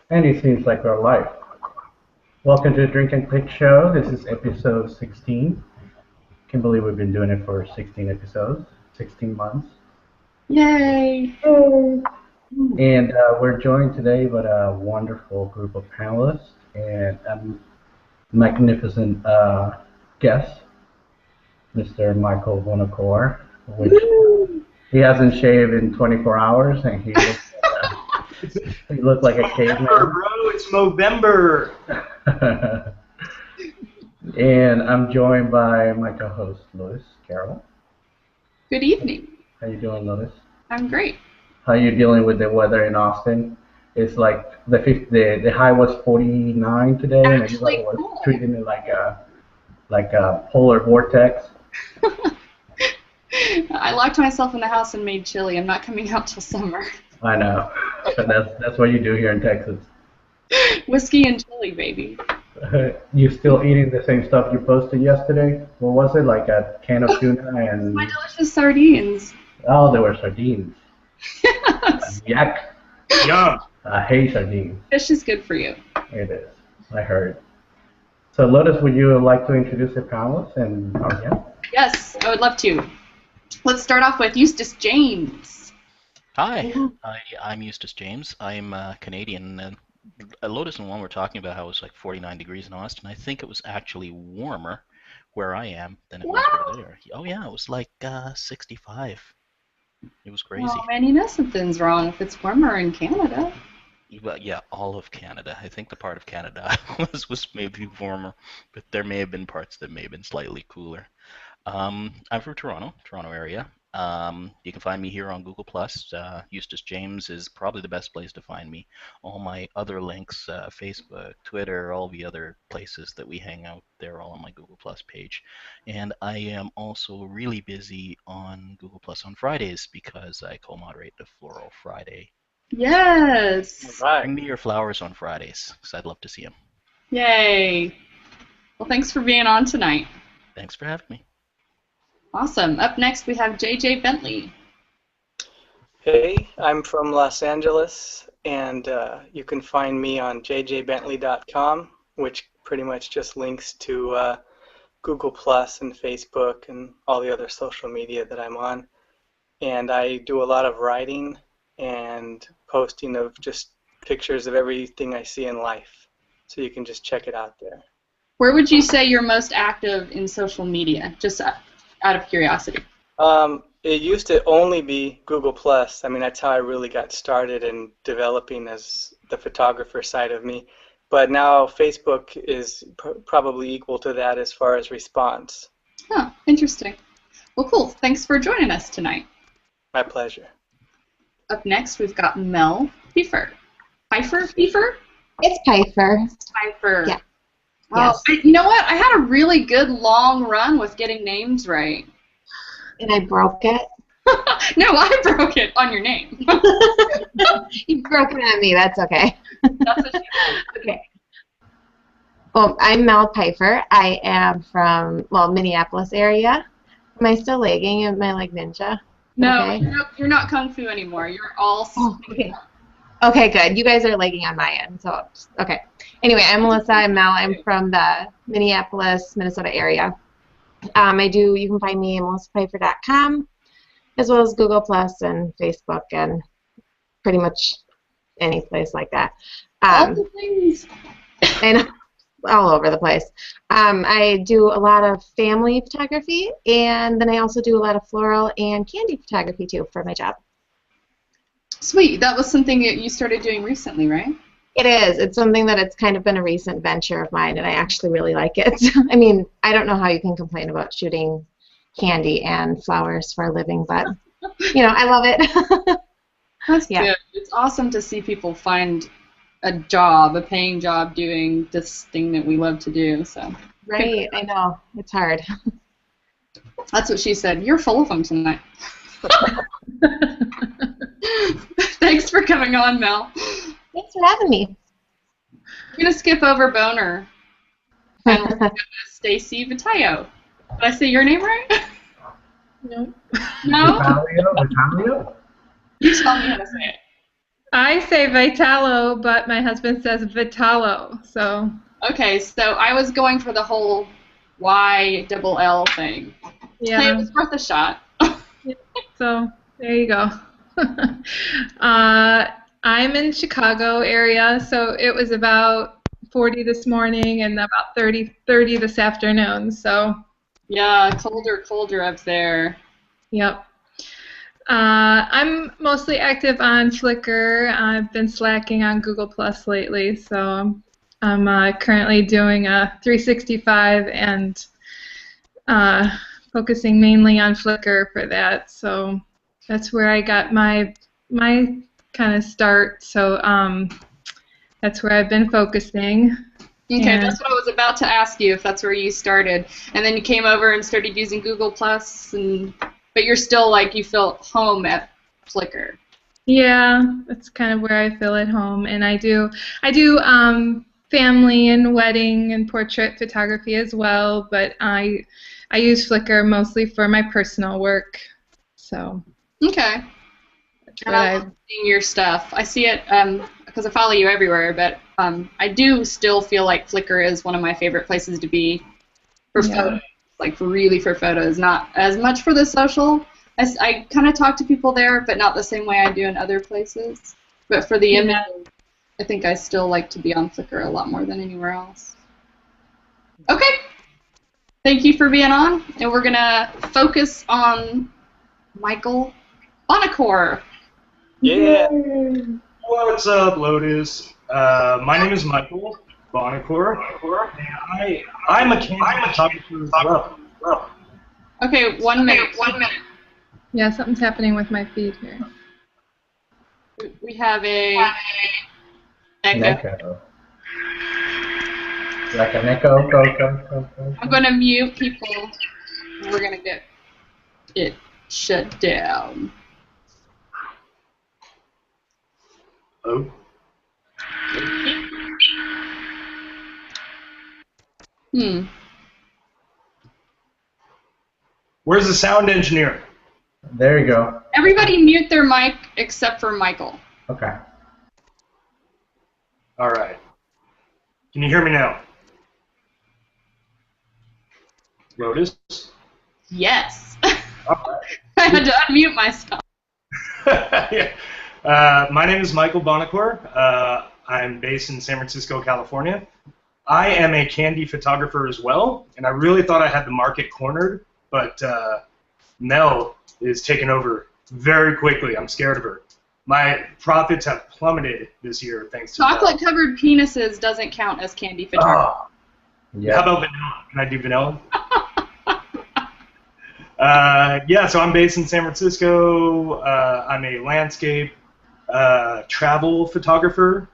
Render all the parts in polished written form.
And it seems like our life. Welcome to the Drink and Click Show. This is episode 16. Can't believe we've been doing it for 16 episodes, 16 months. Yay! And we're joined today by a wonderful group of panelists and a magnificent guest, Mr. Michael Bonocore, which he hasn't shaved in 24 hours, and he looked like a caveman. Bro, it's Movember. And I'm joined by my co-host, Lotus, Carroll. Good evening. How you doing, Lotus? I'm great. How you dealing with the weather in Austin? It's like the high was 49 today, and everybody was treating it like a polar vortex. I locked myself in the house and made chili. I'm not coming out till summer. I know. That's what you do here in Texas. Whiskey and chili, baby. You still eating the same stuff you posted yesterday? What was it, like a can of tuna and... My delicious sardines. Oh, they were sardines. Yes. Yuck. Yum. I hate sardines. Fish is good for you. It is. I heard. So, Lotus, would you like to introduce the panelists and our guest? Yes, I would love to. Let's start off with Eustace James. Hi, I'm Eustace James. I'm Canadian. Lotus and Juan were talking about how it was like 49 degrees in Austin. I think it was actually warmer where I am than it was where they are. Oh yeah, it was like 65. It was crazy. Oh man, you know something's wrong if it's warmer in Canada. Well, yeah, all of Canada. I think the part of Canada was maybe warmer, but there may have been parts that may have been slightly cooler. I'm from Toronto area. You can find me here on Google+. Eustace James is probably the best place to find me. All my other links, Facebook, Twitter, all the other places that we hang out, they're all on my Google+ page. And I am also really busy on Google+ on Fridays because I co-moderate the Floral Friday. Yes. All right. Bring me your flowers on Fridays because I'd love to see them. Yay. Well, thanks for being on tonight. Thanks for having me. Awesome. Up next, we have J.J. Bentley. Hey, I'm from Los Angeles, and you can find me on jjbentley.com, which pretty much just links to Google Plus and Facebook and all the other social media that I'm on. And I do a lot of writing and posting of just pictures of everything I see in life. So you can just check it out there. Where would you say you're most active in social media? Just out of curiosity. It used to only be Google Plus. I mean, that's how I really got started in developing as the photographer side of me. But now Facebook is probably equal to that as far as response. Oh, interesting. Well, cool. Thanks for joining us tonight. My pleasure. Up next, we've got Mel Peifer. Peifer? It's peifer. Peifer. Yeah. Oh, Yes. you know what? I had a really good long run with getting names right. And I broke it. No, I broke it on your name. You broke it on me. That's okay. That's what she said. Okay. Well, I'm Mel Peifer. I am from, Minneapolis area. Am I still lagging? Am I like ninja? No, Okay. you're not Kung Fu anymore. You're all... Oh, okay. Okay, good. You guys are lagging on my end. So, okay. Anyway, I'm Melissa. I'm Mel. I'm from the Minneapolis, Minnesota area. You can find me at melissapeifer.com, as well as Google Plus and Facebook and pretty much any place like that. all the things. And all over the place. I do a lot of family photography, and then I also do a lot of floral and candy photography too for my job. Sweet. That was something that you started doing recently, right? It is. It's something that it's kind of been a recent venture of mine, and I actually really like it. I mean, I don't know how you can complain about shooting candy and flowers for a living, but, I love it. That's Yeah. good. It's awesome to see people find a paying job doing this thing that we love to do. So. Right. I know. It's hard. That's what she said. You're full of them tonight. Thanks for coming on, Mel. Thanks for having me. I'm going to skip over Boner. And we're going to Stacy Vitallo. Did I say your name right? No. No? Vitalio? You tell me how to say it. I say Vitallo, but my husband says Vitallo. So Okay, so I was going for the whole YLL thing. yeah. Hey, it was worth a shot. So there you go. I'm in Chicago area, so it was about 40 this morning and about 30 this afternoon. So Yeah, colder up there. yep. I'm mostly active on Flickr. I've been slacking on Google Plus lately, so I'm currently doing a 365 and focusing mainly on Flickr for that. So that's where I got my kind of start. So that's where I've been focusing. Okay, And that's what I was about to ask you, if that's where you started. And then you came over and started using Google Plus, but you're still like, you feel home at Flickr. yeah, that's kind of where I feel at home. And I do family and wedding and portrait photography as well, but I use Flickr mostly for my personal work. So Okay. that's And what I love seeing your stuff. I see it because I follow you everywhere, but I do still feel like Flickr is one of my favorite places to be for photos, like really for photos, not as much for the social. I kind of talk to people there, but not the same way I do in other places. But for the images, I think I still like to be on Flickr a lot more than anywhere else. Okay. Thank you for being on, and we're going to focus on Michael Bonocore. Yeah. What's up, Lotus? My name is Michael Bonocore, and I'm a candid photographer as well. Okay, 1 minute. Yeah, something's happening with my feed here. We have a An echo. echo. Like an echo. Go. I'm going to mute people. And we're going to get it shut down. Oh. Where's the sound engineer? There you go. Everybody mute their mic except for Michael. Okay. All right. Can you hear me now? Lotus? Yes. All right. I had to unmute myself. Yeah. My name is Michael Bonocore. I'm based in San Francisco, California. I am a candy photographer as well, and I really thought I had the market cornered, but Mel is taking over very quickly. I'm scared of her. My profits have plummeted this year thanks to Mel. Chocolate-covered penises doesn't count as candy photography. Yeah. How about vanilla? Can I do vanilla? Yeah, so I'm based in San Francisco. I'm a landscape travel photographer.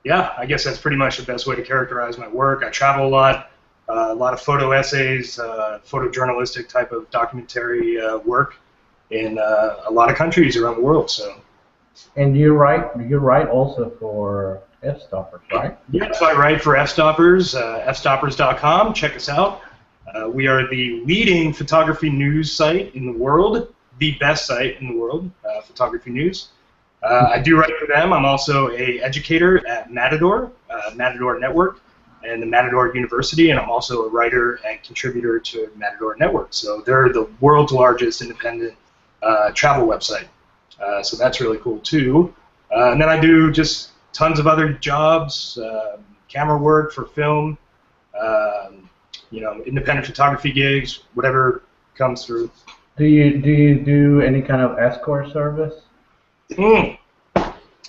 Yeah, I guess that's pretty much the best way to characterize my work. I travel a lot of photo essays, photojournalistic type of documentary work in a lot of countries around the world. So. And you write also for F-Stoppers, right? Yes, I write for F-Stoppers, fstoppers.com. Check us out. We are the leading photography news site in the world, the best site in the world, photography news. I do write for them. I'm also an educator at Matador, Matador Network, and the Matador University, and I'm also a writer and contributor to Matador Network. So they're the world's largest independent travel website. So that's really cool too. And then I do just tons of other jobs, camera work for film, independent photography gigs, whatever comes through. Do you do any kind of escort service?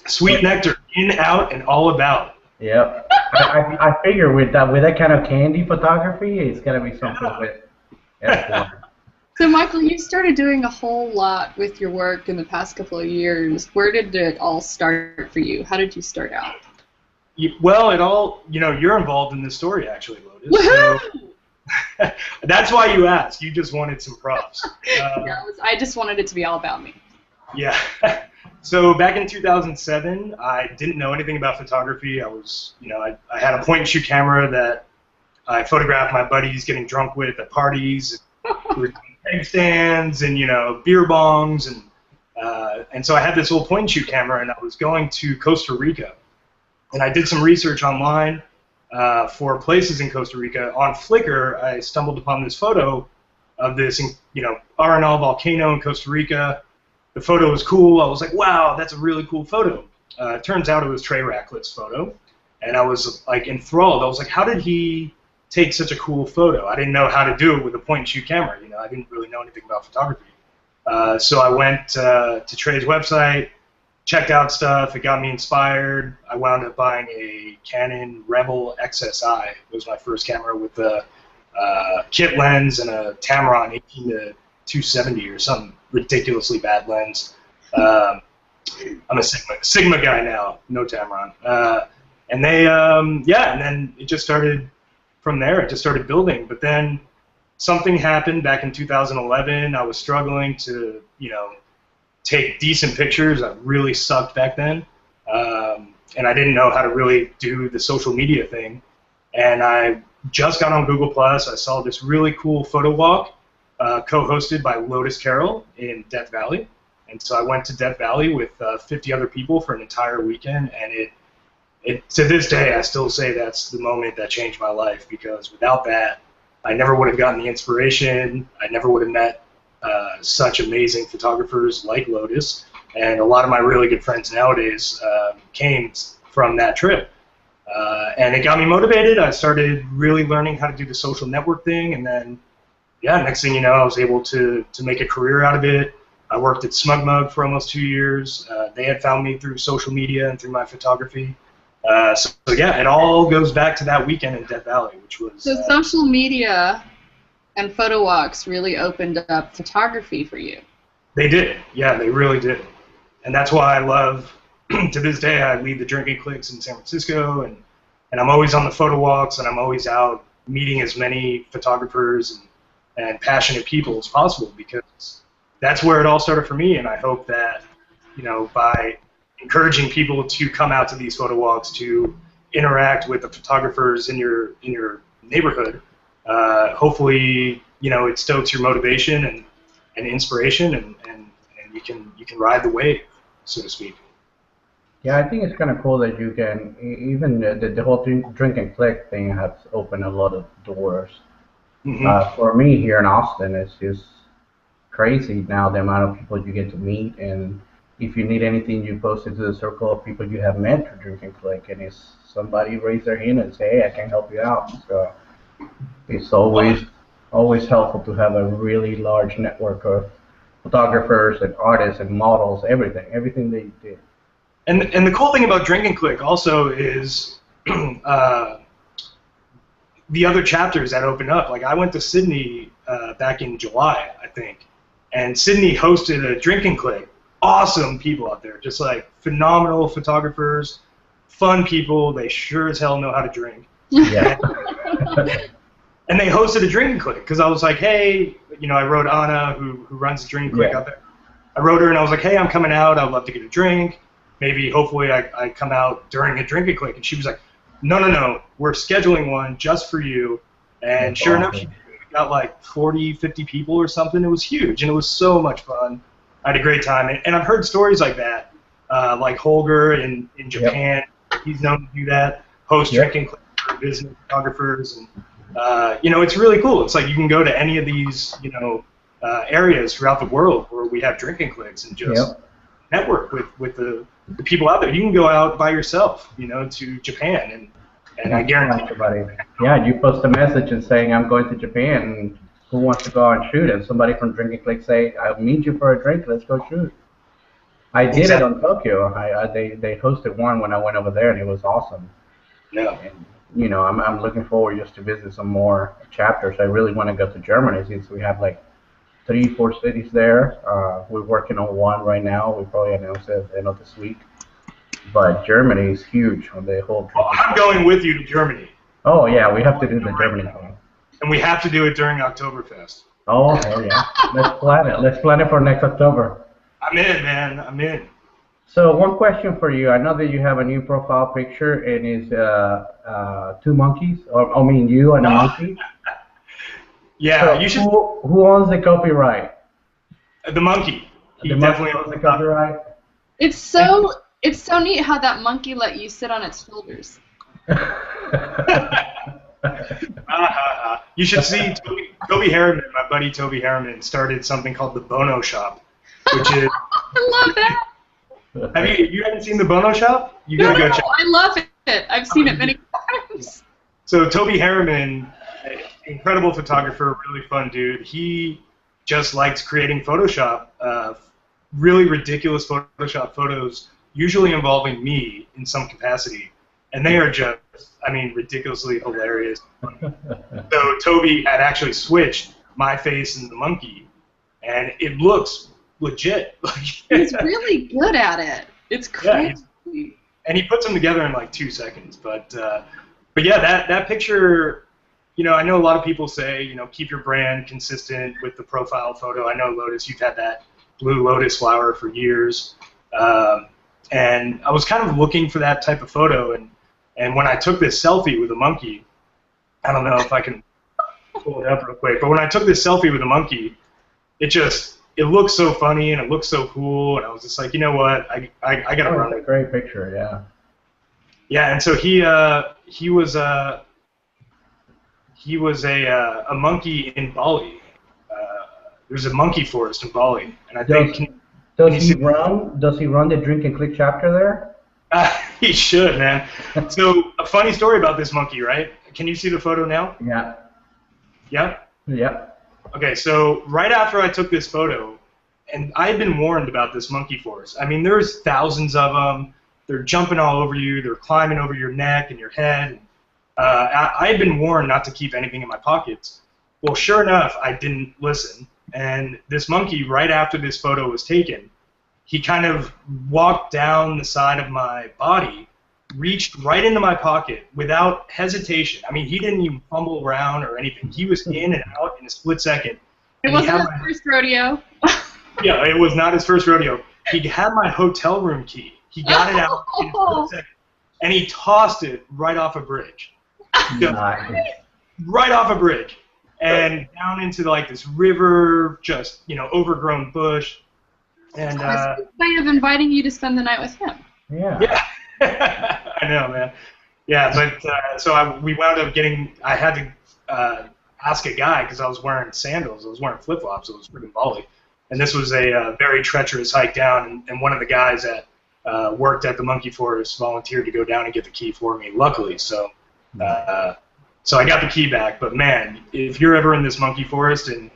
Sweet nectar, in, out, and all about. Yep. I figure with that kind of candy photography, it's gotta be something with escort. So, Michael, you started doing a whole lot with your work in the past couple of years. Where did it all start for you? How did you start out? Well, it all, you're involved in this story, actually, Lotus. So that's why you asked. You just wanted some props. I just wanted it to be all about me. Yeah. So back in 2007, I didn't know anything about photography. I was, I had a point-and-shoot camera that I photographed my buddies getting drunk with at parties, egg stands, and beer bongs, and And so I had this little point-and-shoot camera, and I was going to Costa Rica. And I did some research online for places in Costa Rica. On Flickr, I stumbled upon this photo of this, Arenal volcano in Costa Rica. The photo was cool. I was like, wow, that's a really cool photo. It turns out it was Trey Ratcliffe's photo. And I was like enthralled. I was like, how did he take such a cool photo? I didn't know how to do it with a point-and-shoot camera. I didn't really know anything about photography. So I went to Trey's website, checked out stuff. It got me inspired. I wound up buying a Canon Rebel XSI. It was my first camera with a kit lens and a Tamron 18 to 270 or some ridiculously bad lens. I'm a Sigma guy now, no Tamron. And then it just started from there. It just started building. But then something happened back in 2011. I was struggling to, take decent pictures. I really sucked back then. And I didn't know how to really do the social media thing. And I just got on Google+. I saw this really cool photo walk co-hosted by Lotus Carroll in Death Valley. And so I went to Death Valley with 50 other people for an entire weekend. And it to this day, I still say that's the moment that changed my life, because without that, I never would have gotten the inspiration. I never would have met such amazing photographers like Lotus, and a lot of my really good friends nowadays came from that trip. And it got me motivated. I started really learning how to do the social network thing, and then, next thing you know, I was able to make a career out of it. I worked at Smug Mug for almost 2 years. They had found me through social media and through my photography. So it all goes back to that weekend in Death Valley, which was... So social media and photo walks really opened up photography for you. They did. Yeah, they really did. And that's why I love, to this day, I lead the drinking cliques in San Francisco, and I'm always on the photo walks, and I'm always out meeting as many photographers and passionate people as possible, because that's where it all started for me. And I hope that, by encouraging people to come out to these photo walks, to interact with the photographers in your neighborhood, hopefully, it stokes your motivation and inspiration, and you can ride the wave, so to speak. Yeah, I think it's kind of cool that you can, even the whole drink and click thing has opened a lot of doors. Mm-hmm. For me here in Austin, it's just crazy now the amount of people you get to meet, and if you need anything, you post it to the circle of people you have met through drink and click, and if somebody raise their hand and say, hey, I can help you out. So it's always helpful to have a really large network of photographers and artists and models, everything they do. And the cool thing about Drink and Click also is the other chapters that open up. Like, I went to Sydney back in July, I think, and Sydney hosted a Drink and Click. Awesome people out there, just like phenomenal photographers, fun people. They sure as hell know how to drink. Yeah. And they hosted a Drink and Click, because I was like, hey, I wrote Anna, who runs the Drink and Click out there. I wrote her and I was like, hey, I'm coming out. I'd love to get a drink. Maybe, hopefully, I come out during a Drink and Click. And she was like, no, we're scheduling one just for you. And that's sure enough, she got like 40, 50 people or something. It was huge, and it was so much fun. I had a great time. And I've heard stories like that, like Holger in Japan. Yep. He's known to do that, host Drink and Click for business photographers. And, it's really cool. It's like you can go to any of these, areas throughout the world where we have Drink and Clicks, and just network with the people out there. You can go out by yourself, to Japan, and I guarantee everybody. Yeah, you post a message and saying, I'm going to Japan, and who wants to go out and shoot? And somebody from Drink and Click say, I'll meet you for a drink, let's go shoot. I did it on Tokyo. They hosted one when I went over there, and it was awesome. Yeah. And, I'm looking forward just to visit some more chapters. I really want to go to Germany, since we have like 3-4 cities there. We're working on one right now. We probably announce it at the end of this week. But Germany is huge on the whole. I'm going with you to Germany. Oh yeah, we have to do the Germany thing. And we have to do it during Oktoberfest. Oh hell yeah! Let's plan it. Let's plan it for next October. I'm in, man. I'm in. So one question for you. I know that you have a new profile picture, and it's 2 monkeys, you and a monkey. Yeah, so you should. Who owns the copyright? The monkey. he The definitely monkey was the copyright. It's so neat how that monkey let you sit on its shoulders. You should see Toby Harriman, my buddy Toby Harriman, started something called the Bono Shop, which is. I love that. You haven't seen the Bono Shop? You gotta go check. I love it. I've seen it many times. So Toby Harriman, incredible photographer, really fun dude. He just likes creating Photoshop, really ridiculous Photoshop photos, usually involving me in some capacity, and they are just, I mean, ridiculously hilarious. So Toby had actually switched my face and the monkey, and it looks legit. He's really good at it. It's crazy. Yeah, and he puts them together in like 2 seconds. But yeah, that picture, you know, I know a lot of people say, you know, keep your brand consistent with the profile photo. I know, Lotus, you've had that blue lotus flower for years. And I was kind of looking for that type of photo, and when I took this selfie with a monkey, I don't know if I can pull it up real quick, but when I took this selfie with a monkey, it looks so funny and it looks so cool, and I was just like, you know what, I gotta run It's a it. great picture, yeah. Yeah, and so he was a monkey in Bali. There's a monkey forest in Bali, and I think Does he run the drink and click chapter there? he should, man. So a funny story about this monkey, right? Can you see the photo now? Yeah. Yeah? Yeah. Okay, so right after I took this photo, and I had been warned about this monkey forest. I mean, there's thousands of them. They're jumping all over you. They're climbing over your neck and your head. I had been warned not to keep anything in my pockets. Well, sure enough, I didn't listen. And this monkey, right after this photo was taken, he kind of walked down the side of my body, reached right into my pocket without hesitation. I mean, he didn't even fumble around or anything. He was in and out in a split second. It wasn't his first rodeo. Yeah, it was not his first rodeo. He had my hotel room key. He got it out in a split second, and he tossed it right off a bridge. Nice. Right off a bridge. And down into like this river, just, you know, overgrown bush. And That's a good way of inviting you to spend the night with him. Yeah. Yeah. I know, man. Yeah, but so we wound up getting. I had to ask a guy because I was wearing sandals. I was wearing flip flops. It was freaking Bali, and this was a very treacherous hike down. And one of the guys that worked at the monkey forest volunteered to go down and get the key for me. Luckily, so I got the key back. But man, if you're ever in this monkey forest in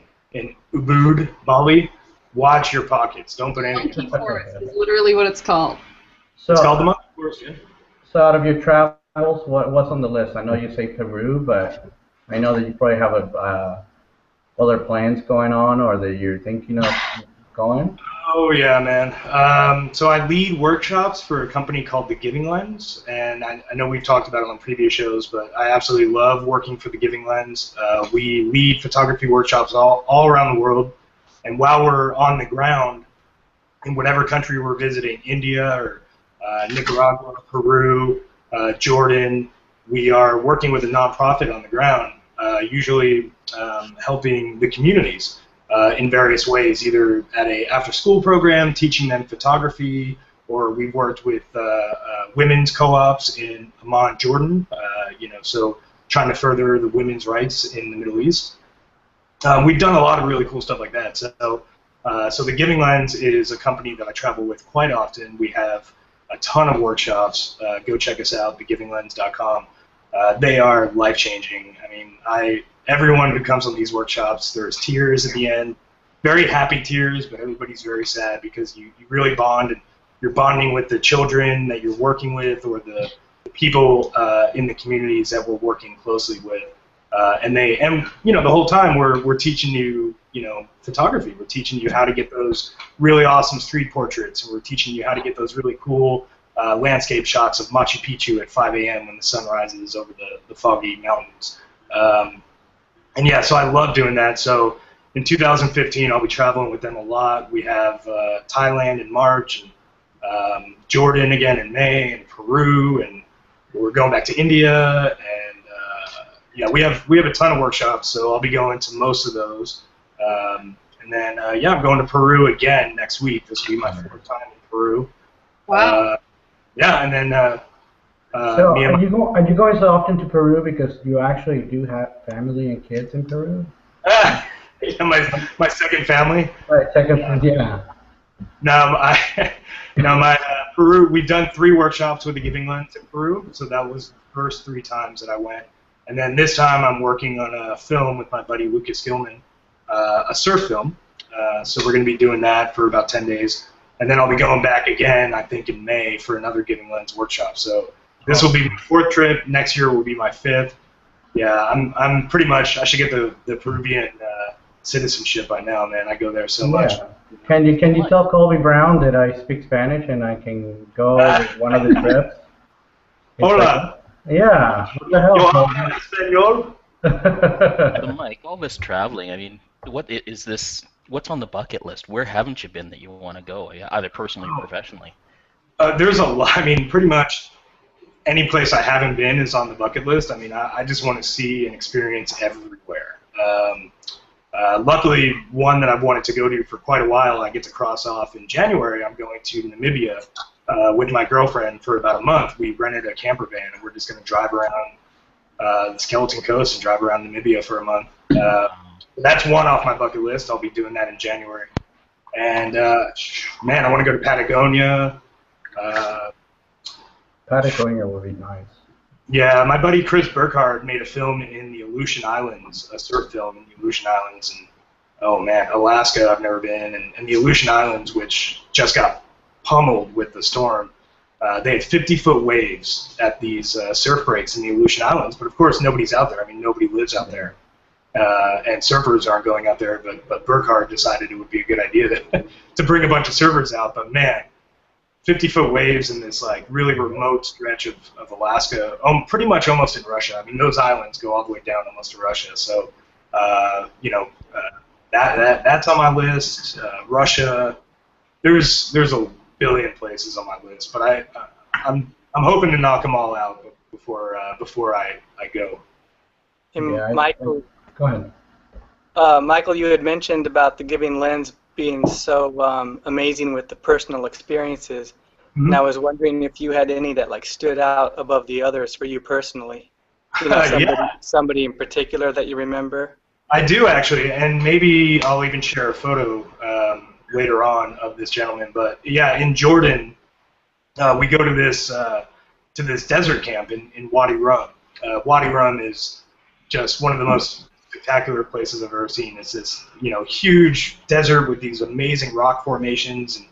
Ubud, Bali, watch your pockets. Don't put anything. Monkey forest is literally what it's called. So, It's called the monkey forest. Yeah. So out of your travels, what's on the list? I know you say Peru, but I know that you probably have other plans going on, or that you're thinking of going. Oh yeah, man. So I lead workshops for a company called The Giving Lens, and I know we've talked about it on previous shows, but I absolutely love working for The Giving Lens. We lead photography workshops all around the world, and while we're on the ground in whatever country we're visiting, India or Nicaragua, Peru, Jordan, we are working with a nonprofit on the ground, usually helping the communities in various ways, either at a after-school program, teaching them photography, or we've worked with women's co-ops in Amman, Jordan, so trying to further the women's rights in the Middle East. We've done a lot of really cool stuff like that. So The Giving Lens is a company that I travel with quite often. We have a ton of workshops. Go check us out, thegivingLens.com. They are life-changing. I mean, everyone who comes on these workshops, there's tears at the end. Very happy tears, but everybody's very sad because you really bond, and you're bonding with the children that you're working with, or the people in the communities that we're working closely with. And the whole time we're teaching you, photography. We're teaching you how to get those really awesome street portraits. We're teaching you how to get those really cool landscape shots of Machu Picchu at 5 a.m. when the sun rises over the foggy mountains. And yeah, so I love doing that. So in 2015, I'll be traveling with them a lot. We have Thailand in March, and Jordan again in May, and Peru, and we're going back to India, and yeah, we have a ton of workshops. So I'll be going to most of those. And And then, yeah, I'm going to Peru again next week. This will be my 4th time in Peru. Wow. Yeah, and then So are you going so often to Peru because you actually do have family and kids in Peru? yeah, my second family. Right, second, yeah. No, my Peru. We've done 3 workshops with the Giving Lens in Peru, so that was the first 3 times that I went. And then this time I'm working on a film with my buddy Lucas Gilman, a surf film. So we're going to be doing that for about 10 days, and then I'll be going back again, I think, in May for another Giving Lens workshop. So this will be my 4th trip. Next year will be my 5th. Yeah, I'm pretty much. I should get the Peruvian citizenship by now, man. I go there so much. Can you tell Colby Brown that I speak Spanish and I can go with one of the trips? Hola. Yeah. What the hell? Yo hablo español? Mike, all this traveling. I mean, what is this? What's on the bucket list? Where haven't you been that you want to go, either personally or professionally? There's a lot. I mean, pretty much any place I haven't been is on the bucket list. I mean, I just want to see and experience everywhere. Luckily, one that I've wanted to go to for quite a while, I get to cross off in January. I'm going to Namibia with my girlfriend for about a month. We rented a camper van, and we're just going to drive around the Skeleton Coast and drive around Namibia for a month. That's one off my bucket list. I'll be doing that in January. And, man, I want to go to Patagonia. Patagonia would be nice. Yeah, my buddy Chris Burkhardt made a film in the Aleutian Islands, a surf film in the Aleutian Islands, and oh man, Alaska I've never been, and the Aleutian Islands, which just got pummeled with the storm. They had 50-foot waves at these surf breaks in the Aleutian Islands, but of course nobody's out there. I mean, nobody lives out there, and surfers aren't going out there. But Burkhardt decided it would be a good idea to bring a bunch of surfers out. But man, 50-foot waves in this like really remote stretch of Alaska, pretty much almost in Russia. I mean, those islands go all the way down almost to Russia. So, that's on my list. Russia, there's a billion places on my list, but I'm hoping to knock them all out before I go. And Michael, go ahead. Michael, you had mentioned about the Giving Lens being so amazing with the personal experiences. Mm-hmm. And I was wondering if you had any that like stood out above the others for you personally. You know, somebody in particular that you remember? I do actually, and maybe I'll even share a photo later on of this gentleman. But yeah, in Jordan, we go to this desert camp in Wadi Rum. Wadi Rum is just one of the most spectacular places I've ever seen. It's this, huge desert with these amazing rock formations. And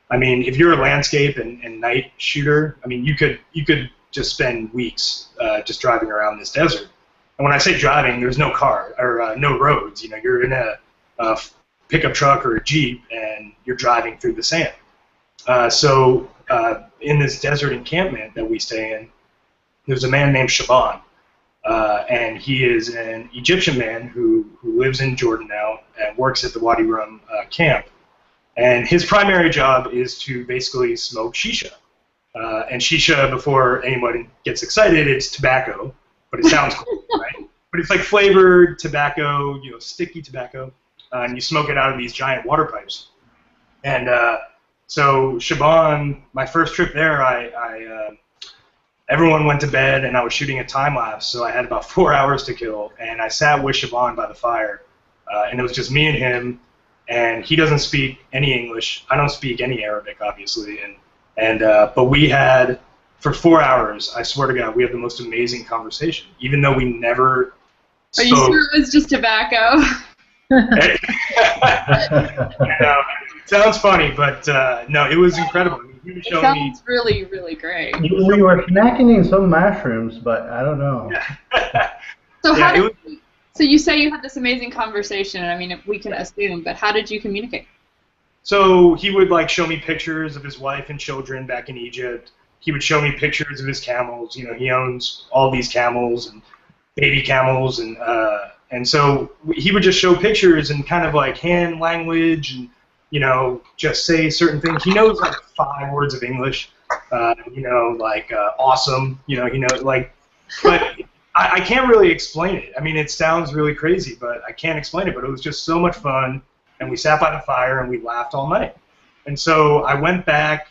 I mean, if you're a landscape and night shooter, I mean, you could just spend weeks just driving around this desert. And when I say driving, there's no car or no roads. You're in a pickup truck or a Jeep, and you're driving through the sand. So in this desert encampment that we stay in, there's a man named Shaban. And he is an Egyptian man who lives in Jordan now and works at the Wadi Rum camp. And his primary job is to basically smoke shisha. And shisha, before anyone gets excited, it's tobacco, but it sounds cool, right? But it's like flavored tobacco, sticky tobacco, and you smoke it out of these giant water pipes. And so Shaban, my first trip there, everyone went to bed, and I was shooting a time lapse, so I had about 4 hours to kill. And I sat with Shaban by the fire, and it was just me and him. And he doesn't speak any English. I don't speak any Arabic, obviously. But we had, for 4 hours, I swear to God, we had the most amazing conversation, even though we never spoke. Are you sure it was just tobacco? Sounds funny, but no, it was incredible. He was showing me. Really, really great. We were snacking in some mushrooms, but I don't know. So you say you had this amazing conversation, and I mean, we can assume, but how did you communicate? So he would show me pictures of his wife and children back in Egypt. He would show me pictures of his camels. He owns all these camels and baby camels, and so he would just show pictures and kind of hand language and just say certain things. He knows 5 words of English, awesome, but I can't really explain it. I mean, it sounds really crazy, but I can't explain it. But it was just so much fun. and we sat by the fire and we laughed all night. And so I went back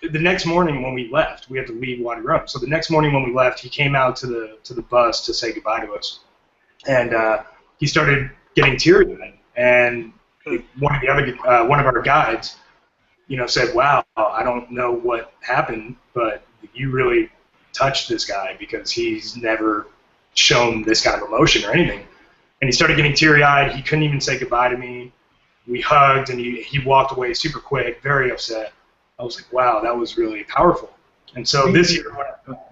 the next morning when we left. We had to leave Wadi Rum. So the next morning when we left, he came out to the bus to say goodbye to us, and he started getting teary-eyed. And one of our guides, said, "Wow, I don't know what happened, but you really touched this guy because he's never shown this kind of emotion or anything." And he started getting teary-eyed. He couldn't even say goodbye to me. We hugged, and he walked away super quick, very upset. I was like, wow, that was really powerful. And so this year...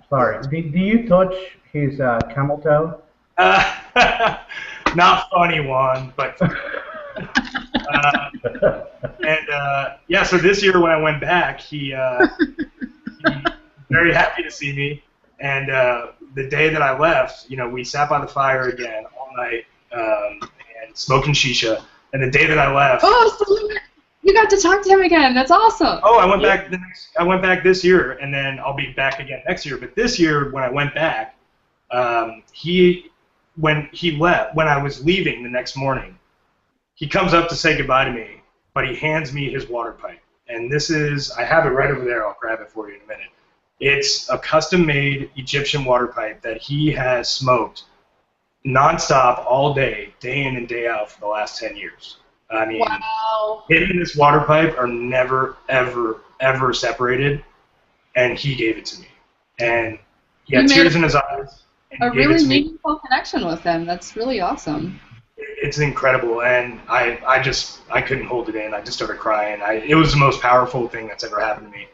Sorry, do you touch his camel toe? Not funny, Juan, but... so this year when I went back, he very happy to see me. And the day that I left, we sat by the fire again all night and smoking shisha. And the day that I left... Oh, so you got to talk to him again. That's awesome. Oh, I went back. I went back this year, and then I'll be back again next year. But this year, when I went back, when he left, when I was leaving the next morning, he comes up to say goodbye to me, but he hands me his water pipe. And I have it right over there. I'll grab it for you in a minute. It's a custom-made Egyptian water pipe that he has smoked nonstop all day in and day out for the last 10 years. I mean, wow. Him and this water pipe are never, ever, ever separated, and he gave it to me. And he had tears in his eyes. A really meaningful connection with them. That's really awesome. It's incredible, and I couldn't hold it in. I just started crying. It was the most powerful thing that's ever happened to me.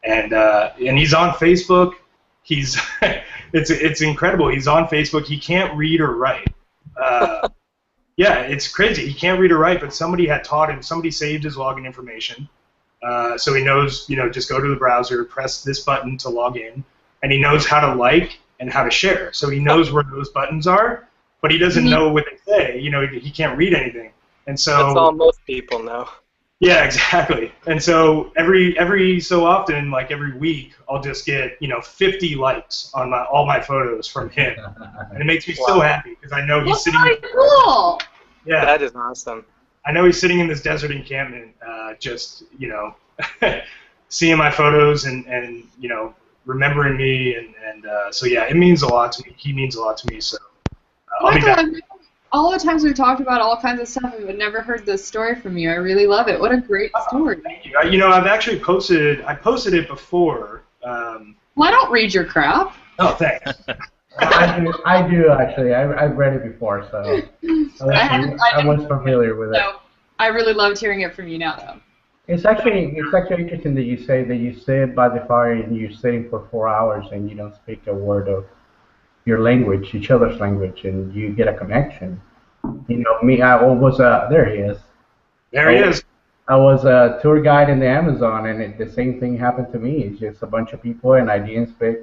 And he's on Facebook. It's incredible. He's on Facebook. He can't read or write. Yeah, it's crazy. He can't read or write, but somebody had taught him. Somebody saved his login information, so he knows. Just go to the browser, press this button to log in, and he knows how to like and how to share. So he knows where those buttons are, but he doesn't know what they say. He can't read anything, and so that's all most people know. Yeah, exactly. And so every so often, like every week, I'll just get 50 likes on all my photos from him, and it makes me so happy because I know he's sitting. That's cool. Yeah, that is awesome. I know he's sitting in this desert encampment, just seeing my photos and remembering me, and so yeah, it means a lot to me. He means a lot to me. So I'll be back. All the times we've talked about all kinds of stuff, I've never heard this story from you. I really love it. What a great story. Thank you. I've actually posted it before. Well, I don't read your crap. Oh, thanks. I do actually. I've read it before, so I was familiar with it. I really loved hearing it from you now, though. It's actually interesting that you say that you sit by the fire and you're sitting for 4 hours and you don't speak a word of your language, each other's language, and you get a connection. Me, I was there he is. There he is. I was a tour guide in the Amazon, and the same thing happened to me. It's just a bunch of people, and I didn't speak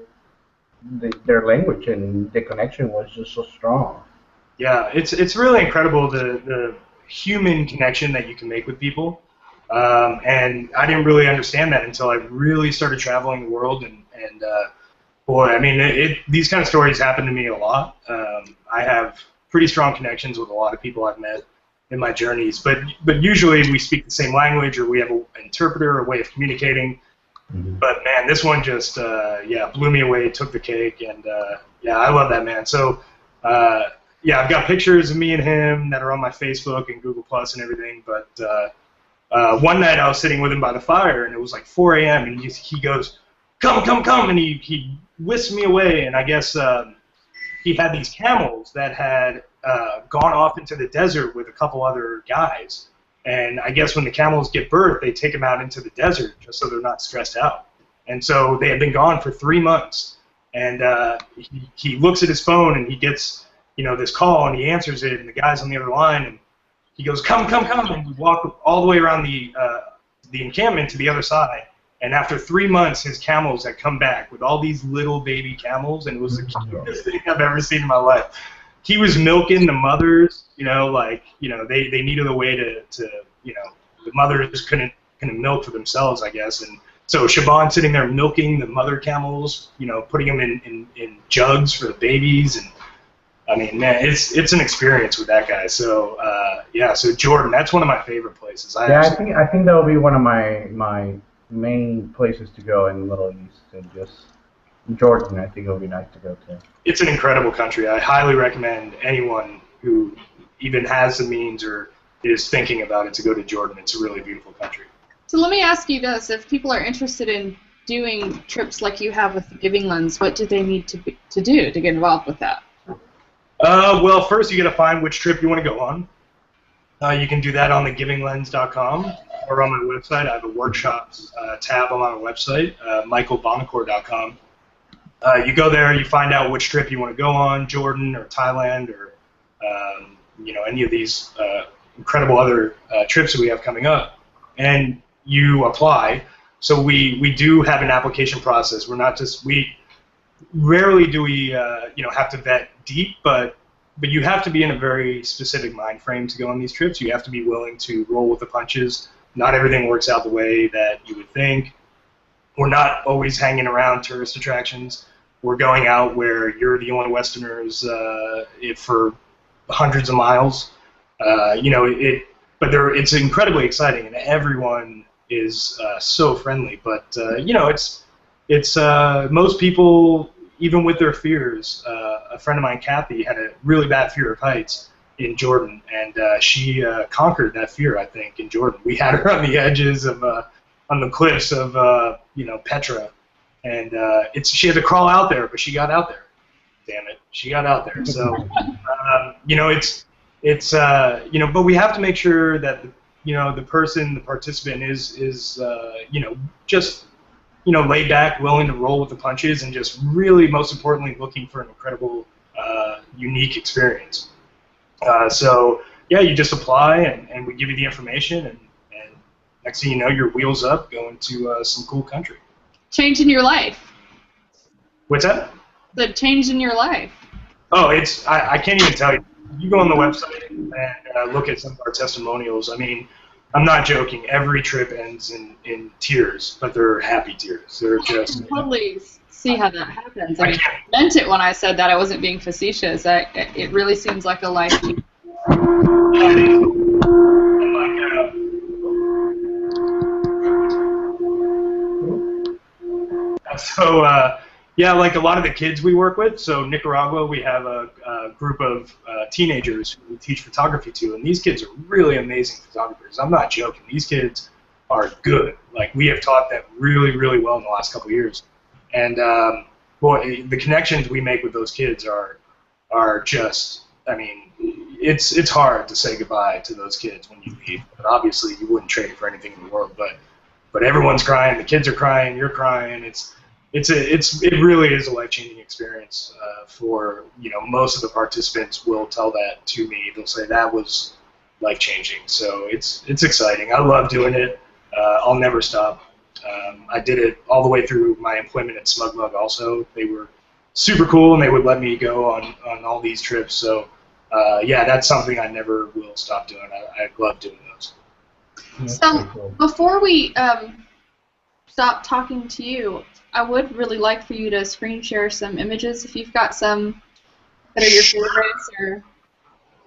their language, and the connection was just so strong. Yeah, it's really incredible the human connection that you can make with people, and I didn't really understand that until I really started traveling the world, and boy, I mean, these kind of stories happen to me a lot. I have pretty strong connections with a lot of people I've met in my journeys, but usually we speak the same language, or we have an interpreter, a way of communicating. Mm-hmm. But man, this one just blew me away, took the cake, and I love that man. So I've got pictures of me and him that are on my Facebook and Google Plus and everything. But one night I was sitting with him by the fire, and it was like 4 a.m. and he goes, come, and he whisked me away, and I guess he had these camels that had gone off into the desert with a couple other guys, and I guess when the camels give birth, they take them out into the desert just so they're not stressed out. And so they had been gone for 3 months, and he looks at his phone, and he gets this call, and he answers it, and the guy's on the other line, and he goes, come, and we walk all the way around the encampment to the other side. And after 3 months, his camels had come back with all these little baby camels, and it was the cutest thing I've ever seen in my life. He was milking the mothers, they needed a way to the mothers couldn't milk for themselves, I guess. And so Shaban sitting there milking the mother camels, putting them in jugs for the babies, and I mean, man, it's an experience with that guy. So yeah, so Jordan, that's one of my favorite places. I think that will be one of my main places to go in the Middle East, and just Jordan. I think it would be nice to go to. It's an incredible country. I highly recommend anyone who even has the means or is thinking about it to go to Jordan. It's a really beautiful country. So let me ask you this: if people are interested in doing trips like you have with the Giving Lens, what do they need to do to get involved with that? Well, first you got to find which trip you want to go on. You can do that on thegivingLens.com or on my website. I have a workshops tab on my website, michaelbonocore.com. You go there, you find out which trip you want to go on, Jordan or Thailand or any of these incredible other trips that we have coming up, and you apply. So we do have an application process. We're not just rarely do we have to vet deep, but you have to be in a very specific mind frame to go on these trips. You have to be willing to roll with the punches. Not everything works out the way that you would think. We're not always hanging around tourist attractions. We're going out where you're the only Westerners for hundreds of miles. It's incredibly exciting, and everyone is so friendly. But it's most people, even with their fears. A friend of mine, Kathy, had a really bad fear of heights in Jordan, and she conquered that fear, I think, in Jordan. We had her on the edges of on the cliffs of Petra, and she had to crawl out there, but she got out there. Damn it, she got out there. So but we have to make sure that the participant is just laid back, willing to roll with the punches, and just really, most importantly, looking for an incredible, unique experience. So yeah, you just apply, and we give you the information, and next thing you know, your wheels up, going to some cool country. Change in your life. What's that? The change in your life. Oh, I can't even tell you. You go on the website and look at some of our testimonials. I mean, I'm not joking. Every trip ends in tears, but they're happy tears. They're just. I can totally see how that happens. I meant it when I said that. I wasn't being facetious. It really seems like a life. Like a lot of the kids we work with. So Nicaragua, we have a group of teenagers who we teach photography to, and these kids are really amazing photographers. I'm not joking. These kids are good. Like, we have taught them really, really well in the last couple of years. And the connections we make with those kids are just, I mean, it's hard to say goodbye to those kids when you leave. But obviously, you wouldn't trade it for anything in the world. But everyone's crying. The kids are crying. You're crying. It really is a life-changing experience for most of the participants will tell that to me. They'll say that was life-changing. So it's exciting. I love doing it. I'll never stop. I did it all the way through my employment at Smug Mug. Also, they were super cool, and they would let me go on all these trips. So that's something I never will stop doing. I love doing those. So before we stop talking to you, I would really like for you to screen share some images if you've got some that are your favorites, or.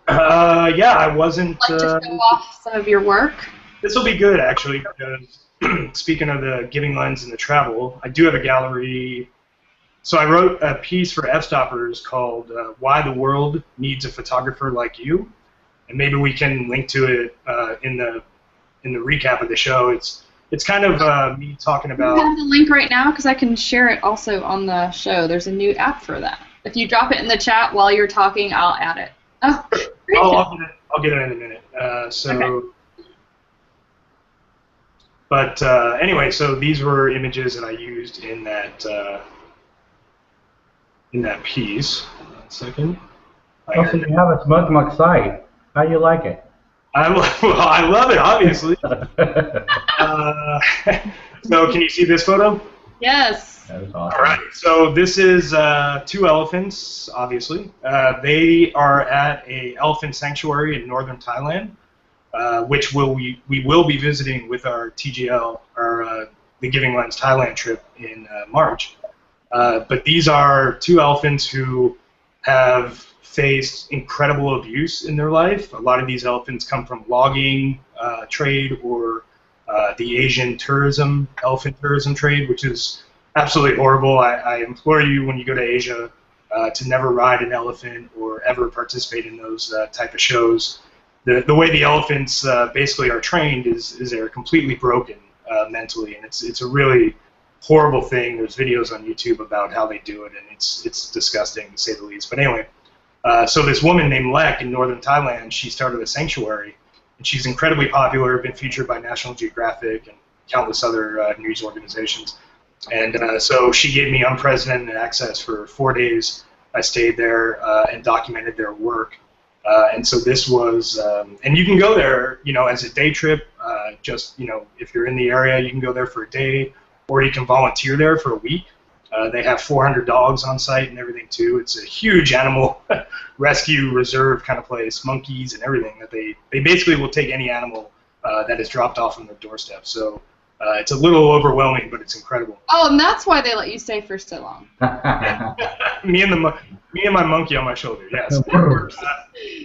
I wasn't. Like to show off some of your work. This will be good, actually, because speaking of the Giving Lens and the travel, I do have a gallery. So I wrote a piece for F-Stoppers called "Why the World Needs a Photographer Like You," and maybe we can link to it in the recap of the show. It's kind of me talking about. You have the link right now, because I can share it also on the show. There's a new app for that. If you drop it in the chat while you're talking, I'll add it. Oh, great. I'll get it in a minute. Okay. But anyway, so these were images that I used in that piece. 1 second. So you have a Smug Mug site. How do you like it? I love it, obviously. So can you see this photo? Yes. That is awesome. All right. So this is 2 elephants, obviously. They are at a elephant sanctuary in northern Thailand, which we will be visiting with our TGL, the Giving Lens Thailand trip in March. But these are 2 elephants who have faced incredible abuse in their life. A lot of these elephants come from logging trade or the Asian elephant tourism trade, which is absolutely horrible. I implore you, when you go to Asia, to never ride an elephant or ever participate in those type of shows. The way the elephants basically are trained is they're completely broken mentally, and it's a really horrible thing. There's videos on YouTube about how they do it, and it's disgusting to say the least. But anyway, so this woman named Lek in northern Thailand, she started a sanctuary, and she's incredibly popular, been featured by National Geographic and countless other news organizations. And so she gave me unprecedented access for 4 days. I stayed there and documented their work. And so this was, and you can go there, as a day trip. Just, if you're in the area, you can go there for a day, or you can volunteer there for a week. They have 400 dogs on site and everything too. It's a huge animal rescue reserve kind of place, monkeys and everything. That they basically will take any animal that is dropped off on their doorstep. So it's a little overwhelming, but it's incredible. Oh, and that's why they let you stay for so long. me and my monkey on my shoulder. Yes.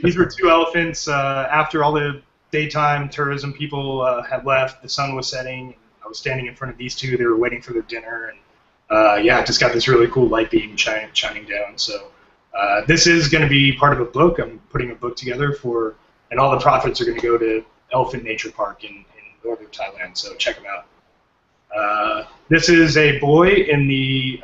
These were 2 elephants. After all the daytime tourism people had left, the sun was setting. I was standing in front of these 2. They were waiting for their dinner, and I just got this really cool light beam shining down. So this is going to be part of a book. I'm putting a book together and all the profits are going to go to Elephant Nature Park in northern Thailand. So check them out. This is a boy in the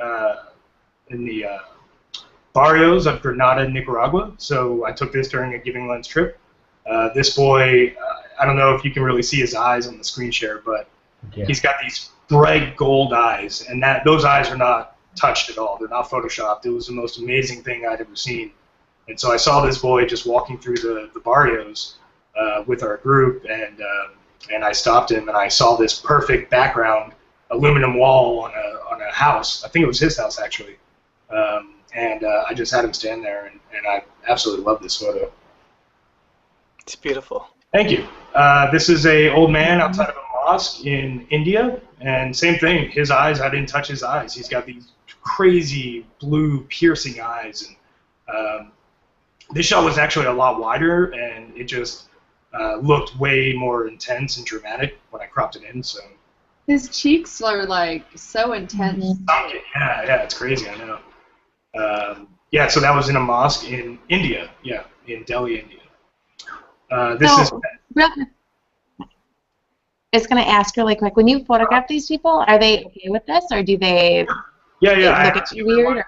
barrios of Granada, Nicaragua. So I took this during a Giving Lens trip. This boy, I don't know if you can really see his eyes on the screen share, but he's got these bright gold eyes, and those eyes are not touched at all. They're not photoshopped. It was the most amazing thing I'd ever seen. And so I saw this boy just walking through the barrios with our group, and I stopped him, and I saw this perfect background aluminum wall on a house. I think it was his house, actually. And I just had him stand there, and I absolutely love this photo. It's beautiful. Thank you. This is a old man outside of a mosque in India, and same thing. His eyes, I didn't touch his eyes. He's got these crazy blue piercing eyes, and this shot was actually a lot wider, and it just looked way more intense and dramatic when I cropped it in. So his cheeks are like so intense. Yeah, it's crazy. I know. So that was in a mosque in India. Yeah, in Delhi, India. Real quick, I was going to ask really quick, when you photograph these people, are they okay with this, or do they look at you weird?